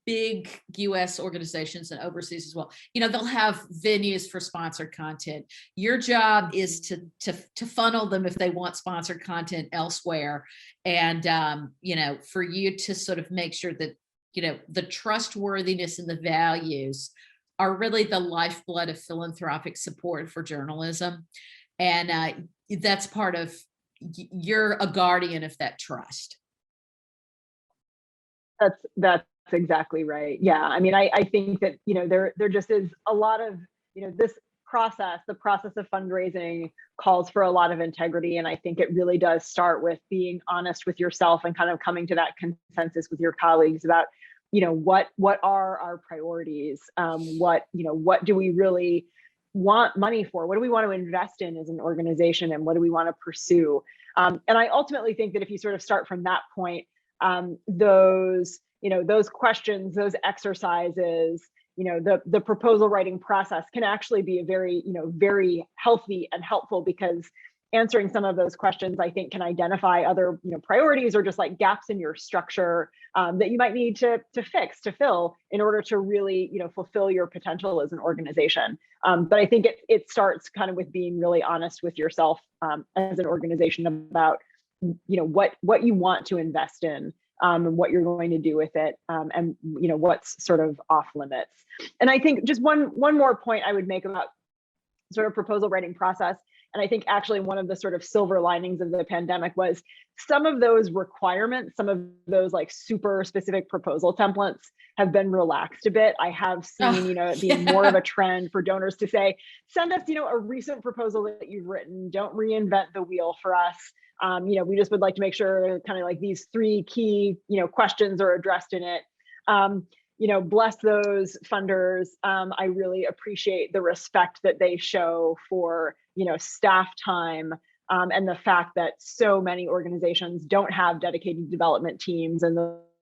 [SPEAKER 1] big US organizations and overseas as well. They'll have venues for sponsored content. Your job is to funnel them if they want sponsored content elsewhere. And, for you to sort of make sure that, the trustworthiness and the values are really the lifeblood of philanthropic support for journalism. And that's part of, you're a guardian of that trust.
[SPEAKER 2] That's exactly right. Yeah. I mean, I think that, there just is a lot of, this process, the process of fundraising calls for a lot of integrity. And I think it really does start with being honest with yourself and kind of coming to that consensus with your colleagues about, what are our priorities? What do we really want money for? What do we want to invest in as an organization? And what do we want to pursue? And I ultimately think that if you sort of start from that point, those questions, those exercises, the proposal writing process can actually be a very, very healthy and helpful, because answering some of those questions, I think, can identify other, priorities or just like gaps in your structure that you might need to fix, to fill in order to really, fulfill your potential as an organization. But I think it starts kind of with being really honest with yourself as an organization about, what you want to invest in. And what you're going to do with it, and what's sort of off limits. And I think just one more point I would make about sort of proposal writing process, and I think actually one of the sort of silver linings of the pandemic was some of those requirements, some of those like super specific proposal templates have been relaxed a bit. I have seen, being more of a trend for donors to say, send us, a recent proposal that you've written. Don't reinvent the wheel for us. We just would like to make sure kind of like these 3 key, questions are addressed in it. Bless those funders. I really appreciate the respect that they show for, staff time, and the fact that so many organizations don't have dedicated development teams, and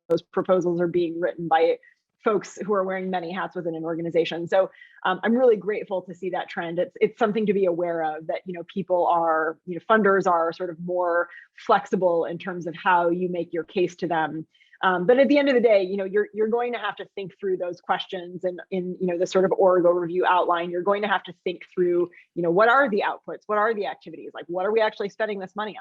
[SPEAKER 2] those proposals are being written by folks who are wearing many hats within an organization. So I'm really grateful to see that trend. It's something to be aware of, that, people are, funders are sort of more flexible in terms of how you make your case to them. But at the end of the day, you're going to have to think through those questions, and in, the sort of org overview outline, you're going to have to think through, what are the outputs? What are the activities? Like, what are we actually spending this money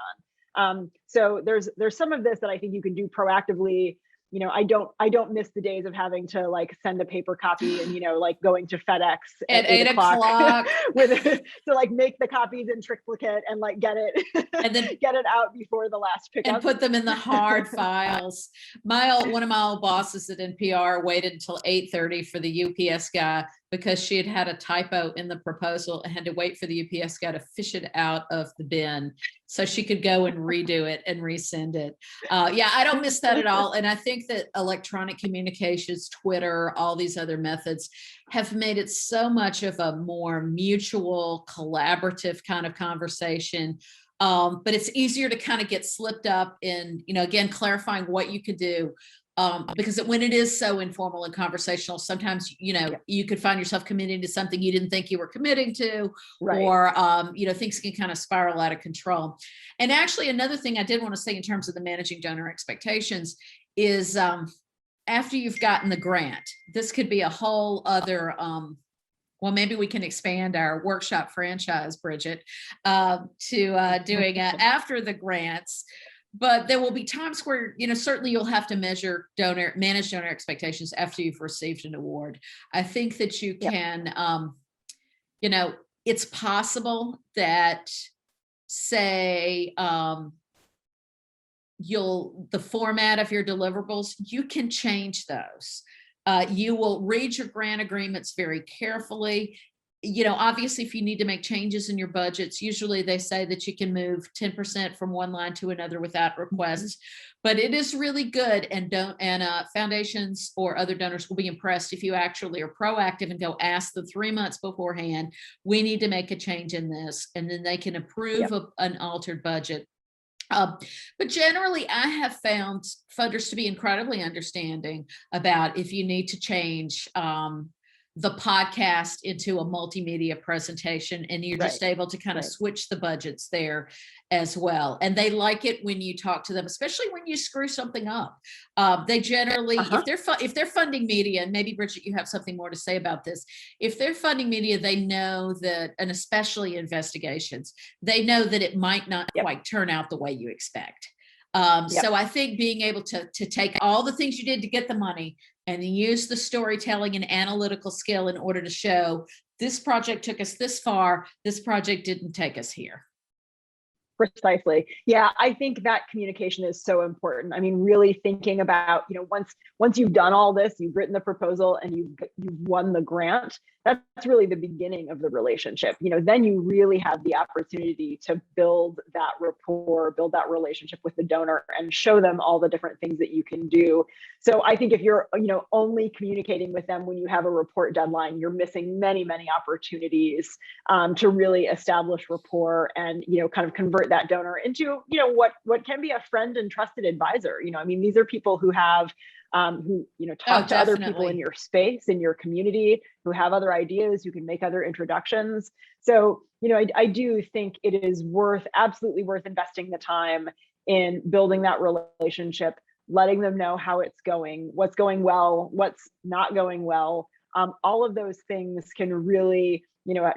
[SPEAKER 2] on? So there's some of this that I think you can do proactively. I don't miss the days of having to like send a paper copy and, like going to FedEx
[SPEAKER 1] at 8 o'clock
[SPEAKER 2] to like make the copies in triplicate and like get it and then get it out before the last pickup
[SPEAKER 1] and put them in the hard files. One of my old bosses at NPR waited until 8:30 for the UPS guy, because she had a typo in the proposal and had to wait for the UPS guy to fish it out of the bin so she could go and redo it and resend it. I don't miss that at all. And I think that electronic communications, Twitter, all these other methods have made it so much of a more mutual, collaborative kind of conversation. But it's easier to kind of get slipped up in, again, clarifying what you could do. Because when it is so informal and conversational, sometimes, you could find yourself committing to something you didn't think you were committing to, right. Or, things can kind of spiral out of control. And actually, another thing I did want to say in terms of the managing donor expectations is after you've gotten the grant, this could be a whole other, well, maybe we can expand our workshop franchise, Bridget, to doing after the grants. But there will be times where, certainly you'll have to manage donor expectations after you've received an award. I think that you can, it's possible that, say, the format of your deliverables, you can change those. You will read your grant agreements very carefully. Obviously, if you need to make changes in your budgets, usually they say that you can move 10% from one line to another without requests, but it is really good, and foundations or other donors will be impressed if you actually are proactive and go ask them 3 months beforehand, we need to make a change in this, and then they can approve an altered budget. But generally, I have found funders to be incredibly understanding about if you need to change the podcast into a multimedia presentation, and you're just able to kind of switch the budgets there as well. And they like it when you talk to them, especially when you screw something up. They generally, if they're funding media, and maybe Bridget, you have something more to say about this. If they're funding media, they know that, and especially investigations, they know that it might not quite turn out the way you expect. So I think being able to take all the things you did to get the money and use the storytelling and analytical skill in order to show this project took us this far, this project didn't take us here.
[SPEAKER 2] Precisely. Yeah, I think that communication is so important. I mean, really thinking about, once you've done all this, you've written the proposal and you've won the grant, that's really the beginning of the relationship. Then you really have the opportunity to build that rapport, build that relationship with the donor, and show them all the different things that you can do. So I think if you're, only communicating with them when you have a report deadline, you're missing many, many opportunities to really establish rapport and, kind of convert that donor into, what can be a friend and trusted advisor. I mean, these are people who have talk to other people in your space, in your community, who have other ideas, who can make other introductions. So, I do think it is absolutely worth investing the time in building that relationship, letting them know how it's going, what's going well, what's not going well. All of those things can really,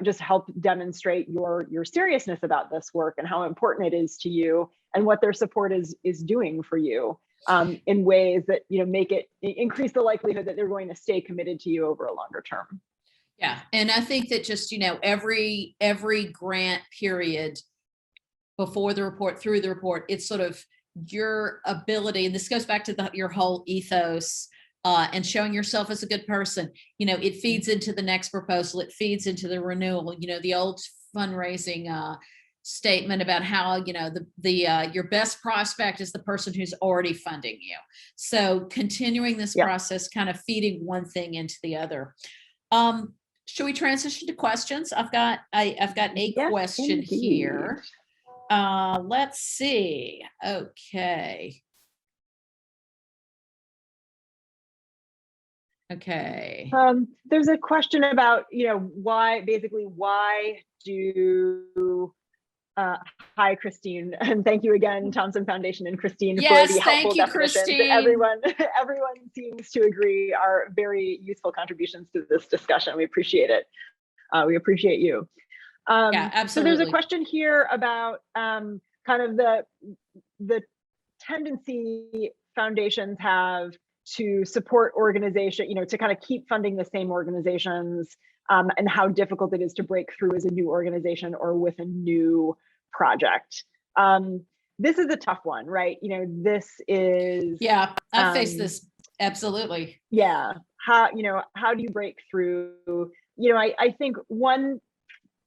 [SPEAKER 2] just help demonstrate your seriousness about this work and how important it is to you, and what their support is doing for you. In ways that increase the likelihood that they're going to stay committed to you over a longer term.
[SPEAKER 1] Yeah, and I think that just every grant period, before the report, through the report, it's sort of your ability, and this goes back to your whole ethos and showing yourself as a good person. It feeds into the next proposal, it feeds into the renewal. The old fundraising statement about how your best prospect is the person who's already funding you. So continuing this process, kind of feeding one thing into the other. Should we transition to questions? I've got a question here. Let's see. Okay.
[SPEAKER 2] There's a question about why do hi, Christine, and thank you again, Thompson Foundation and Christine, for the helpful definitions. Everyone seems to agree are very useful contributions to this discussion. We appreciate it. We appreciate you.
[SPEAKER 1] Absolutely.
[SPEAKER 2] So there's a question here about kind of the tendency foundations have to support organization, to kind of keep funding the same organizations, and how difficult it is to break through as a new organization or with a new project. This is a tough one, right? This is
[SPEAKER 1] I've faced this. Absolutely.
[SPEAKER 2] Yeah. How do you break through? I think one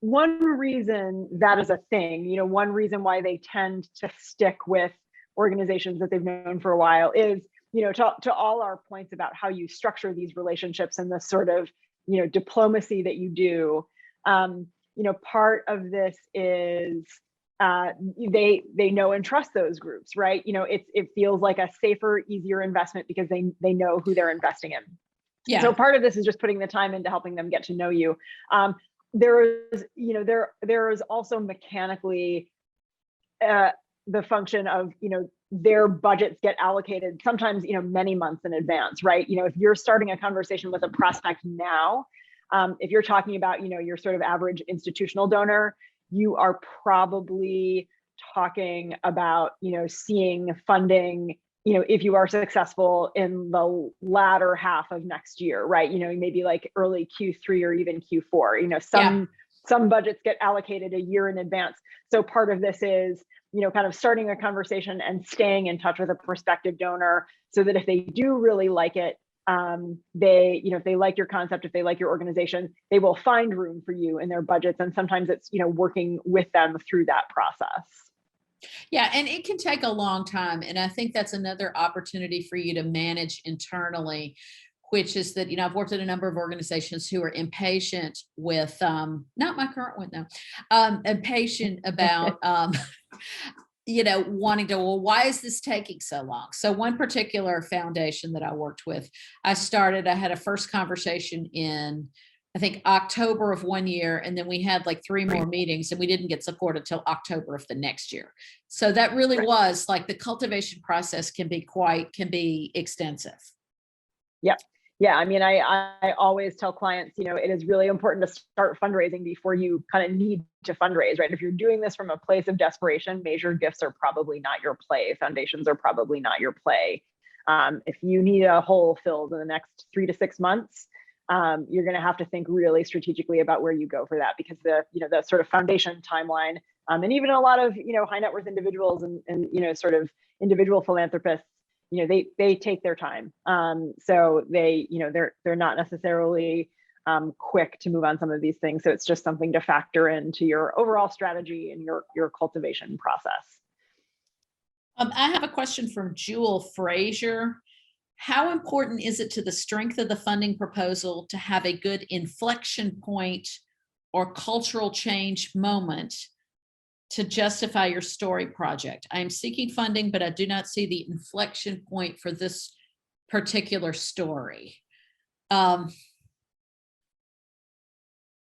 [SPEAKER 2] reason that is a thing, one reason why they tend to stick with organizations that they've known for a while is, to all our points about how you structure these relationships and the sort of, diplomacy that you do. Part of this is they know and trust those groups, right? It feels like a safer, easier investment because they know who they're investing in. Yeah. So part of this is just putting the time into helping them get to know you. There is also mechanically the function of, their budgets get allocated sometimes, many months in advance, right? If you're starting a conversation with a prospect now, if you're talking about, your sort of average institutional donor, you are probably talking about, seeing funding, if you are successful in the latter half of next year, right? Maybe like early Q3 or even Q4, some budgets get allocated a year in advance. So part of this is, kind of starting a conversation and staying in touch with a prospective donor so that if they do really like it, if they like your concept, if they like your organization, they will find room for you in their budgets. And sometimes it's, working with them through that process.
[SPEAKER 1] Yeah, and it can take a long time. And I think that's another opportunity for you to manage internally, which is that, I've worked at a number of organizations who are impatient with, not my current one though, impatient about, wanting to, well, why is this taking so long? So one particular foundation that I worked with, I had a first conversation in, I think, October of one year, and then we had like 3 more meetings, and we didn't get support until October of the next year. So that really was like the cultivation process can be extensive.
[SPEAKER 2] Yep. Yeah, I mean, I always tell clients, it is really important to start fundraising before you kind of need to fundraise, right? If you're doing this from a place of desperation, major gifts are probably not your play. Foundations are probably not your play. If you need a hole filled in the next 3 to 6 months, you're going to have to think really strategically about where you go for that, because the sort of foundation timeline, and even a lot of, high net worth individuals and sort of individual philanthropists, they take their time. So they're not necessarily quick to move on some of these things. So it's just something to factor into your overall strategy and your cultivation process.
[SPEAKER 1] I have a question from Jewel Frazier. How important is it to the strength of the funding proposal to have a good inflection point or cultural change moment to justify your story project? I am seeking funding, but I do not see the inflection point for this particular story.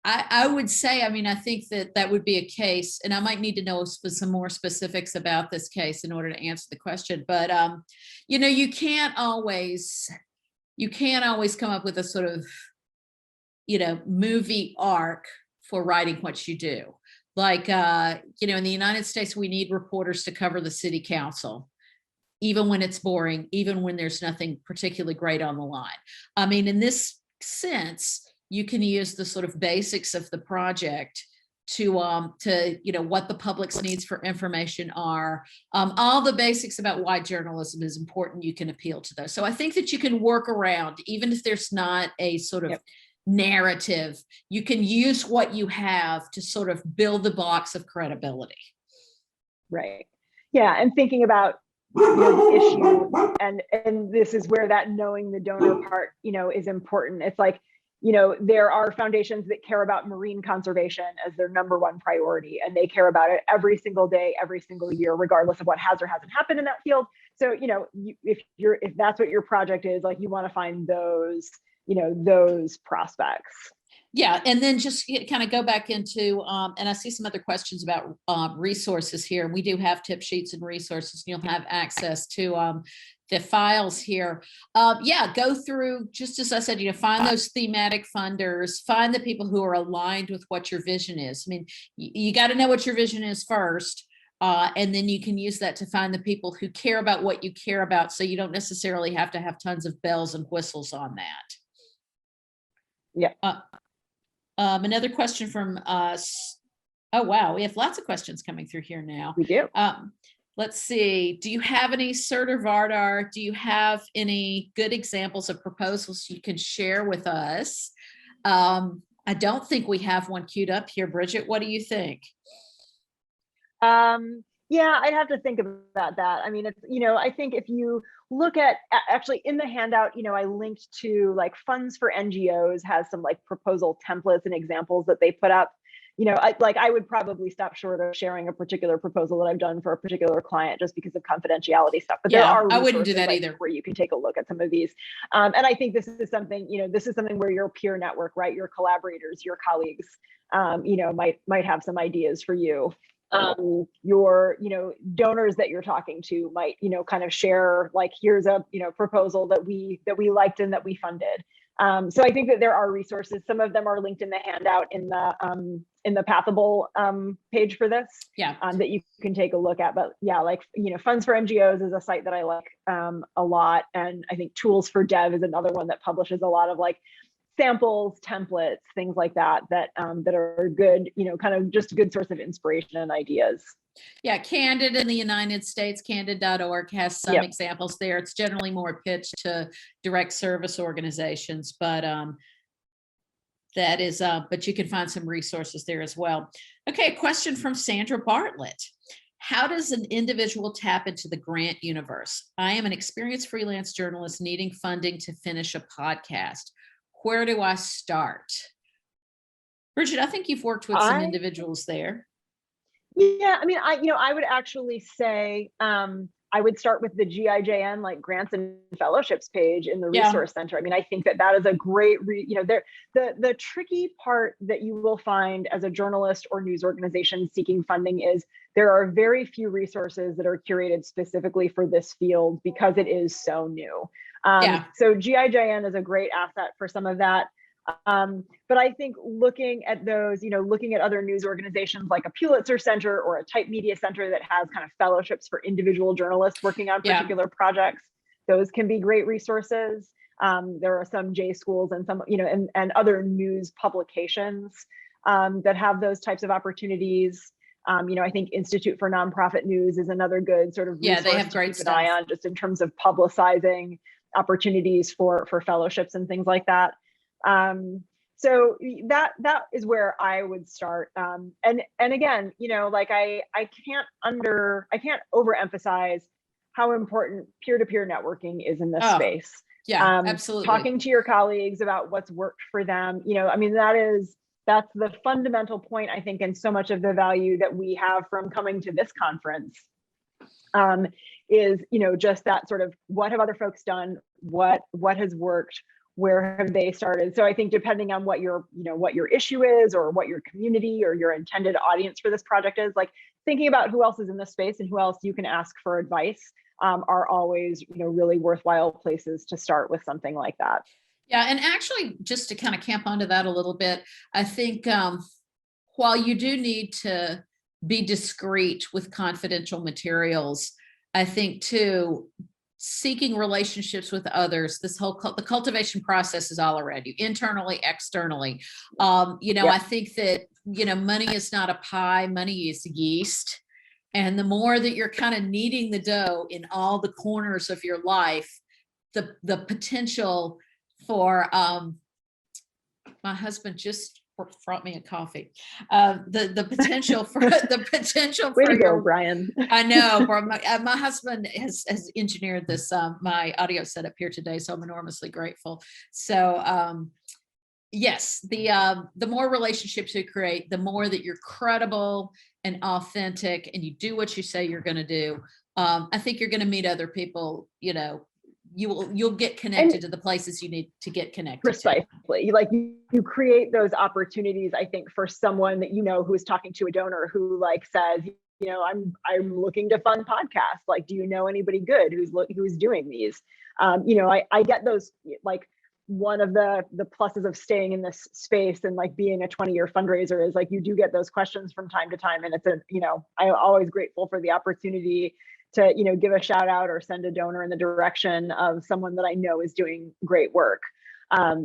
[SPEAKER 1] I would say, I think that would be a case, and I might need to know some more specifics about this case in order to answer the question. But you can't always come up with a sort of movie arc for writing what you do. Like in the United States, we need reporters to cover the city council, even when it's boring, even when there's nothing particularly great on the line. In this sense, you can use the sort of basics of the project to what the public's needs for information are. All the basics about why journalism is important, you can appeal to those. So I think that you can work around, even if there's not a sort of narrative, you can use what you have to sort of build the blocks of credibility. Right.
[SPEAKER 2] Yeah, and thinking about the issue, and this is where that knowing the donor part, is important. It's like, there are foundations that care about marine conservation as their #1 priority, and they care about it every single day, every single year, regardless of what has or hasn't happened in that field. So, if that's what your project is, like, you want to find those prospects.
[SPEAKER 1] Yeah, and then just kind of go back into, and I see some other questions about resources here. We do have tip sheets and resources. You'll have access to the files here. Go through, just as I said, find those thematic funders, find the people who are aligned with what your vision is. You got to know what your vision is first. And then you can use that to find the people who care about what you care about. So you don't necessarily have to have tons of bells and whistles on that.
[SPEAKER 2] Yeah.
[SPEAKER 1] Another question from us. Oh, wow. We have lots of questions coming through here now.
[SPEAKER 2] We do.
[SPEAKER 1] Let's see. Do you have any CERT or VARDAR? Do you have any good examples of proposals you can share with us? I don't think we have one queued up here. Bridget, what do you think?
[SPEAKER 2] Yeah, I'd have to think about that. It's, I think if you look at, actually in the handout, I linked to like Funds for NGOs has some like proposal templates and examples that they put up. I would probably stop short of sharing a particular proposal that I've done for a particular client just because of confidentiality stuff. But there are
[SPEAKER 1] I wouldn't do that either,
[SPEAKER 2] where you can take a look at some of these. And I think this is something, where your peer network, right, your collaborators, your colleagues, might have some ideas for you. Your donors that you're talking to might kind of share, like, here's a proposal that we liked and that we funded. So I think that there are resources. Some of them are linked in the handout in the Pathable page for this, that you can take a look at. But yeah, like, Funds for NGOs is a site that I like a lot, and I think Tools for Dev is another one that publishes a lot of like samples, templates, things like that, that are good, kind of just a good source of inspiration and ideas.
[SPEAKER 1] Yeah, Candid in the United States, candid.org has some examples there. It's generally more pitched to direct service organizations, but but you can find some resources there as well. Okay, a question from Sandra Bartlett. How does an individual tap into the grant universe? I am an experienced freelance journalist needing funding to finish a podcast. Where do I start? Bridget, I think you've worked with some individuals there.
[SPEAKER 2] Yeah, I mean, I would actually say I would start with the GIJN, like grants and fellowships page in the resource center. I mean, I think that is a great, the tricky part that you will find as a journalist or news organization seeking funding is there are very few resources that are curated specifically for this field because it is so new. So GIJN is a great asset for some of that. But I think looking at those, looking at other news organizations like a Pulitzer Center or a Type Media Center that has kind of fellowships for individual journalists working on particular projects, those can be great resources. There are some J schools and some, and other news publications that have those types of opportunities. I think Institute for Nonprofit News is another good sort of resource
[SPEAKER 1] they have great
[SPEAKER 2] to keep an eye on, just in terms of publicizing opportunities for fellowships and things like that. So that is where I would start. And again, like I can't overemphasize how important peer-to-peer networking is in this space.
[SPEAKER 1] Yeah, absolutely.
[SPEAKER 2] Talking to your colleagues about what's worked for them. I mean, that's the fundamental point, I think, and so much of the value that we have from coming to this conference is, just that sort of, what have other folks done? What has worked? Where have they started? So I think depending on what your issue is, or what your community or your intended audience for this project is, like thinking about who else is in this space and who else you can ask for advice are always, really worthwhile places to start with something like that.
[SPEAKER 1] Yeah, and actually, just to kind of camp onto that a little bit, I think while you do need to be discreet with confidential materials, I think too, seeking relationships with others, the cultivation process is all around you, internally, externally. I think that, money is not a pie, money is yeast. And the more that you're kind of kneading the dough in all the corners of your life, the potential for, my husband just brought me a coffee. The potential for
[SPEAKER 2] Way to go, Brian.
[SPEAKER 1] I know. My husband has engineered this my audio setup here today, so I'm enormously grateful. So yes, the more relationships you create, the more that you're credible and authentic, and you do what you say you're going to do. I think you're going to meet other people. You'll get connected to the places you need to get connected.
[SPEAKER 2] Precisely. Like you create those opportunities, I think, for someone that who is talking to a donor who like says, I'm looking to fund podcasts. Like, do you know anybody good who's doing these? I get those, like, one of the pluses of staying in this space and like being a 20-year fundraiser is like you do get those questions from time to time, and it's I'm always grateful for the opportunity to give a shout out or send a donor in the direction of someone that I know is doing great work.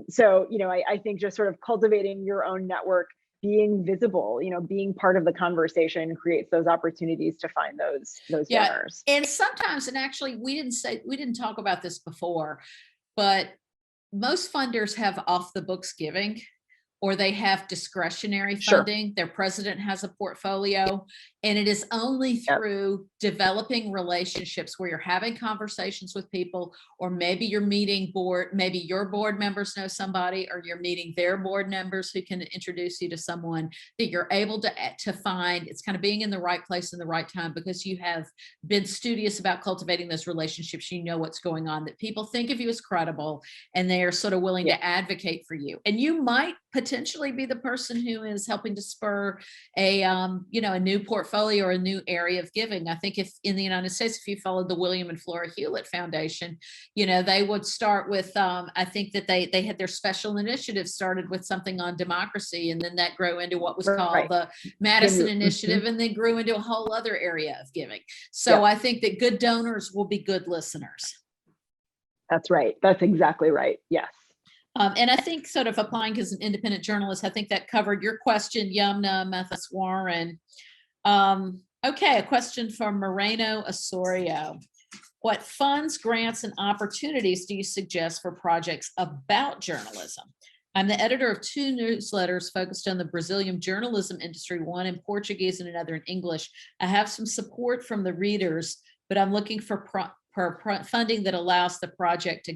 [SPEAKER 2] So I think just sort of cultivating your own network, being visible, being part of the conversation creates those opportunities to find those donors.
[SPEAKER 1] And sometimes, and actually we didn't talk about this before, but most funders have off the books giving, or they have discretionary funding. Their president has a portfolio, and it is only through developing relationships where you're having conversations with people, or maybe you're meeting maybe your board members know somebody, or you're meeting their board members who can introduce you to someone, that you're able to find. It's kind of being in the right place in the right time, because you have been studious about cultivating those relationships. You know what's going on, that people think of you as credible, and they are sort of willing to advocate for you. And you might potentially be the person who is helping to spur a new portfolio or a new area of giving. I think if in the United States, if you followed the William and Flora Hewlett Foundation, they would start with, I think that they had their special initiative started with something on democracy, and then that grew into what was called the Madison Initiative, and then grew into a whole other area of giving. So I think that good donors will be good listeners.
[SPEAKER 2] That's right. That's exactly right. Yes.
[SPEAKER 1] And I think sort of applying as an independent journalist, I think that covered your question, Yumna Mathis-Warren. Okay, a question from Moreno Osorio. What funds, grants, and opportunities do you suggest for projects about journalism? I'm the editor of 2 newsletters focused on the Brazilian journalism industry, one in Portuguese and another in English. I have some support from the readers, but I'm looking for funding that allows the project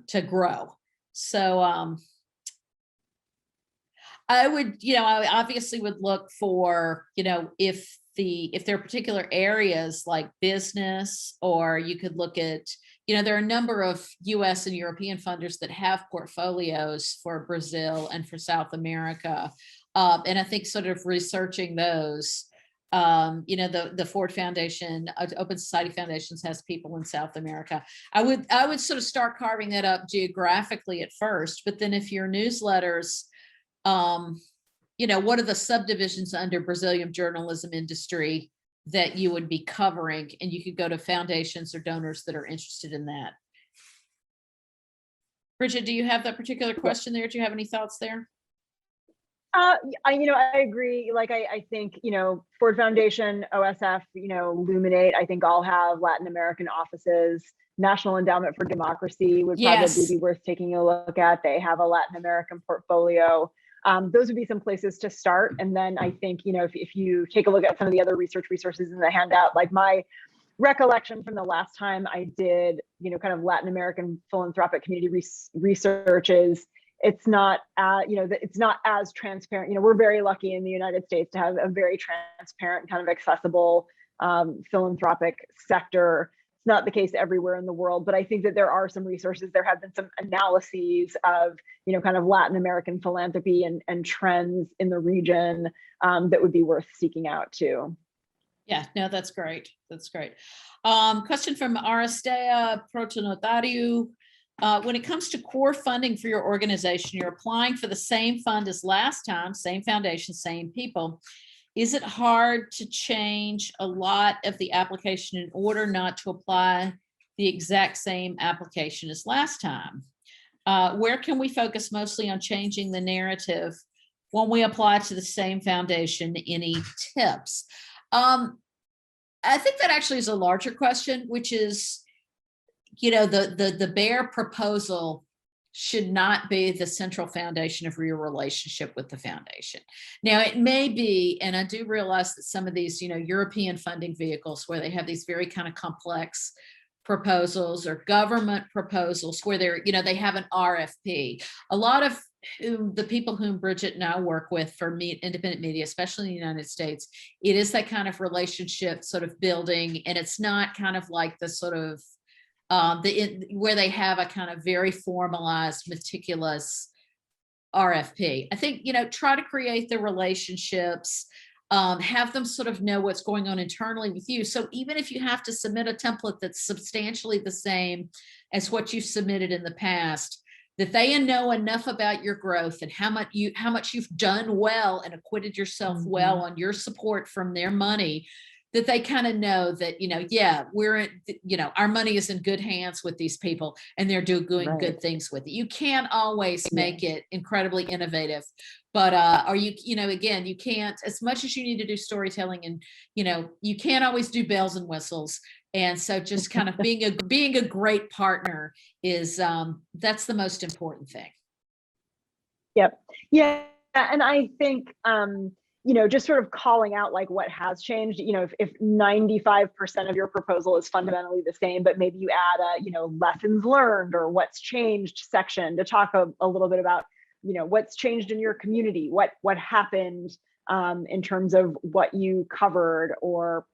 [SPEAKER 1] to grow. So I would, I obviously would look for, if there are particular areas like business, or you could look at, there are a number of US and European funders that have portfolios for Brazil and for South America. And I think sort of researching those, the Ford Foundation, Open Society Foundations has people in South America. I would sort of start carving that up geographically at first, but then if your newsletters, what are the subdivisions under Brazilian journalism industry that you would be covering? And you could go to foundations or donors that are interested in that. Bridget, do you have that particular question there? Do you have any thoughts there?
[SPEAKER 2] I agree. Like, I think, Ford Foundation, OSF, Luminate, I think all have Latin American offices. National Endowment for Democracy would probably be worth taking a look at. They have a Latin American portfolio. Those would be some places to start. And then I think, if you take a look at some of the other resources in the handout, like my recollection from the last time I did, kind of Latin American philanthropic community research is, it's not, it's not as transparent. We're very lucky in the United States to have a very transparent, kind of accessible philanthropic sector. It's not the case everywhere in the world, but I think that there are some resources. There have been some analyses of, kind of Latin American philanthropy and trends in the region that would be worth seeking out too.
[SPEAKER 1] Yeah, no, that's great. That's great. Question from Aristea Protonotariu. When it comes to core funding for your organization, you're applying for the same fund as last time, same foundation, same people. Is it hard to change a lot of the application in order not to apply the exact same application as last time? Where can we focus mostly on changing the narrative when we apply to the same foundation? Any tips? I think that actually is a larger question, which is, the bare proposal should not be the central foundation of your relationship with the foundation. Now, it may be, and I do realize that some of these, European funding vehicles where they have these very kind of complex proposals or government proposals where they're, they have an RFP. A lot of the people whom Bridget and I work with for independent media, especially in the United States, it is that kind of relationship sort of building. And it's not kind of like the sort of, where they have a kind of very formalized, meticulous RFP. I think, try to create the relationships, have them sort of know what's going on internally with you. So even if you have to submit a template that's substantially the same as what you submitted in the past, that they know enough about your growth and how much you've done well and acquitted yourself well on your support from their money, that they kind of know that, we're, our money is in good hands with these people and they're doing good things with it. You can't always make it incredibly innovative, but again, you can't, as much as you need to do storytelling and, you can't always do bells and whistles. And so just kind of being a great partner is, that's the most important thing.
[SPEAKER 2] Yep. Yeah. And I think, just sort of calling out like what has changed, if 95% of your proposal is fundamentally the same, but maybe you add a, lessons learned or what's changed section to talk a little bit about, what's changed in your community, what happened in terms of what you covered or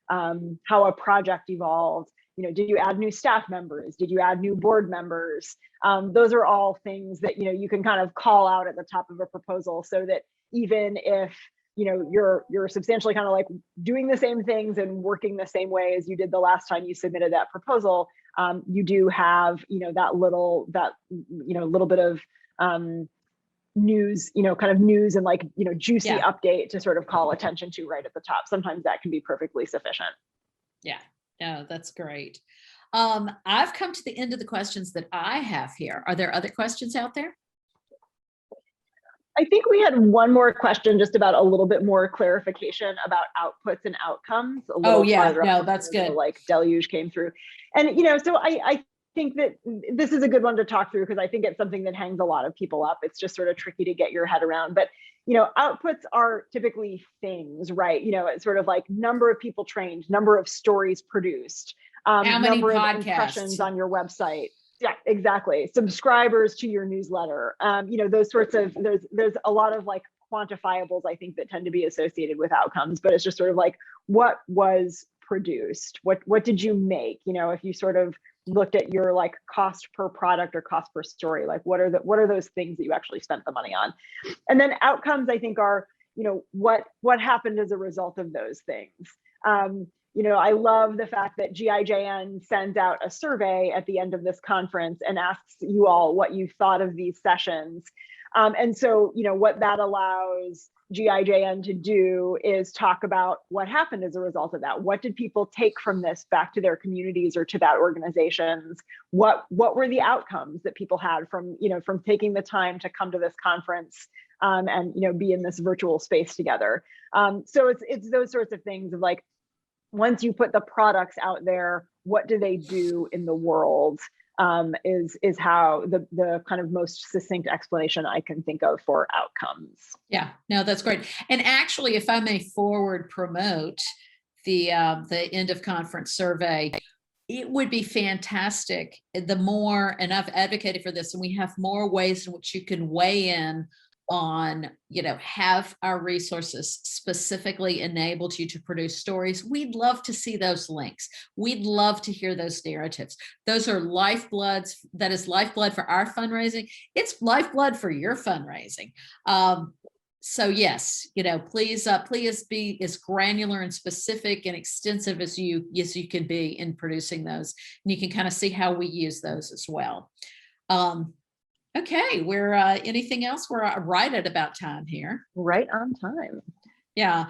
[SPEAKER 2] how a project evolved. Did you add new staff members? Did you add new board members? Those are all things that, you can kind of call out at the top of a proposal so that even if, you're substantially kind of like doing the same things and working the same way as you did the last time you submitted that proposal, you do have, that little bit of news, kind of news and like, juicy update to sort of call attention to right at the top. Sometimes that can be perfectly sufficient.
[SPEAKER 1] Yeah, no, that's great. I've come to the end of the questions that I have here. Are there other questions out there?
[SPEAKER 2] I think we had one more question just about a little bit more clarification about outputs and outcomes. A little farther up
[SPEAKER 1] that's good.
[SPEAKER 2] The, like deluge came through. And, so I think that this is a good one to talk through because I think it's something that hangs a lot of people up. It's just sort of tricky to get your head around. But, outputs are typically things, right? It's sort of like number of people trained, number of stories produced,
[SPEAKER 1] how many
[SPEAKER 2] number
[SPEAKER 1] podcasts?
[SPEAKER 2] Of impressions on your website. Yeah, exactly. Subscribers to your newsletter. Those sorts of, there's a lot of like quantifiables, I think, that tend to be associated with outcomes, but it's just sort of like, what was produced? What did you make? If you sort of looked at your like cost per product or cost per story, like what are those things that you actually spent the money on? And then outcomes, I think, are, what happened as a result of those things. I love the fact that GIJN sends out a survey at the end of this conference and asks you all what you thought of these sessions. And so, what that allows GIJN to do is talk about what happened as a result of that. What did people take from this back to their communities or to that organizations? What were the outcomes that people had from taking the time to come to this conference and, be in this virtual space together? So it's those sorts of things of like, once you put the products out there, what do they do in the world? Is how the kind of most succinct explanation I can think of for outcomes.
[SPEAKER 1] Yeah, no, that's great. And actually, if I may forward promote the end of conference survey, it would be fantastic. The more, and I've advocated for this, and we have more ways in which you can weigh in on, have our resources specifically enabled you to produce stories. We'd love to see those links. We'd love to hear those narratives. Those are lifebloods. That is lifeblood for our fundraising. It's lifeblood for your fundraising. So yes, please be as granular and specific and extensive as you can be in producing those. And you can kind of see how we use those as well. Okay, we're anything else? We're right at about time here.
[SPEAKER 2] Right on time.
[SPEAKER 1] Yeah,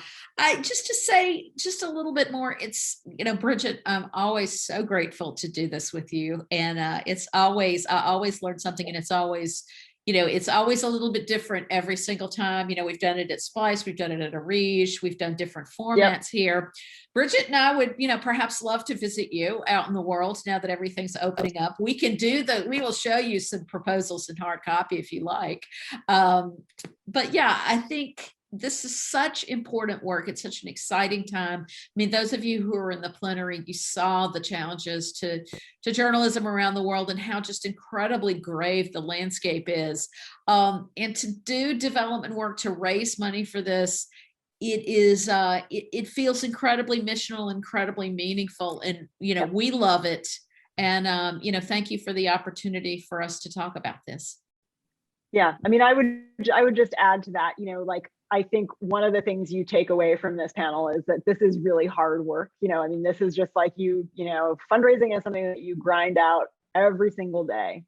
[SPEAKER 1] just to say just a little bit more. It's Bridget, I'm always so grateful to do this with you, and I always learn something, and it's always a little bit different every single time. We've done it at Splice, we've done it at Arige, we've done different formats here. Bridget and I would, perhaps love to visit you out in the world now that everything's opening up. We will show you some proposals in hard copy if you like. But yeah, I think this is such important work. It's such an exciting time. I mean, those of you who are in the plenary, you saw the challenges to journalism around the world and how just incredibly grave the landscape is. And to do development work to raise money for this, it feels incredibly missional, incredibly meaningful, and we love it. And thank you for the opportunity for us to talk about this.
[SPEAKER 2] Yeah, I mean, I would just add to that, I think one of the things you take away from this panel is that this is really hard work. This is just like fundraising is something that you grind out every single day.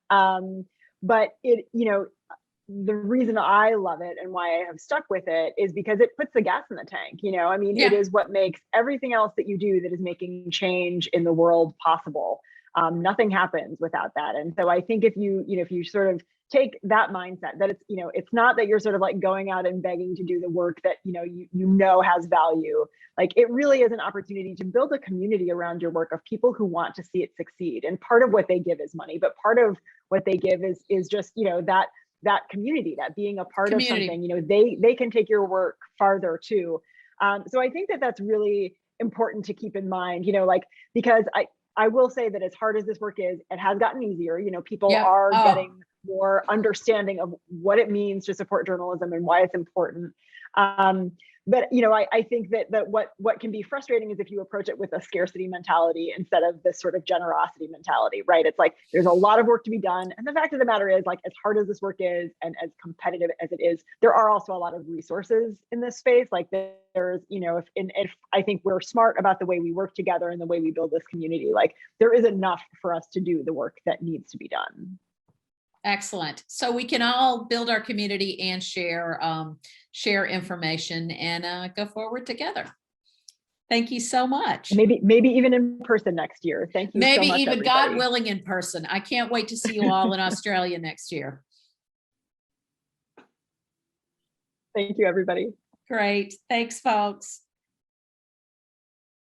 [SPEAKER 2] But the reason I love it and why I have stuck with it is because it puts the gas in the tank. It is what makes everything else that you do that is making change in the world possible. Nothing happens without that. And so I think if you sort of take that mindset that it's not that you're sort of like going out and begging to do the work that has value. Like, it really is an opportunity to build a community around your work of people who want to see it succeed. And part of what they give is money, but part of what they give is just that community, that being a part of something. They can take your work farther too. So I think that's really important to keep in mind. Because I will say that as hard as this work is, it has gotten easier. People are getting more understanding of what it means to support journalism and why it's important. But I think that what can be frustrating is if you approach it with a scarcity mentality instead of this sort of generosity mentality, right? It's like there's a lot of work to be done, and the fact of the matter is, like, as hard as this work is and as competitive as it is, there are also a lot of resources in this space. Like, there's if I think we're smart about the way we work together and the way we build this community, like, there is enough for us to do the work that needs to be done.
[SPEAKER 1] Excellent. So we can all build our community and share information and go forward together. Thank you so much.
[SPEAKER 2] Maybe even in person next year. Thank you
[SPEAKER 1] Maybe
[SPEAKER 2] so much,
[SPEAKER 1] even,
[SPEAKER 2] everybody.
[SPEAKER 1] God willing, in person. I can't wait to see you all in Australia next year.
[SPEAKER 2] Thank you, everybody.
[SPEAKER 1] Great. Thanks, folks.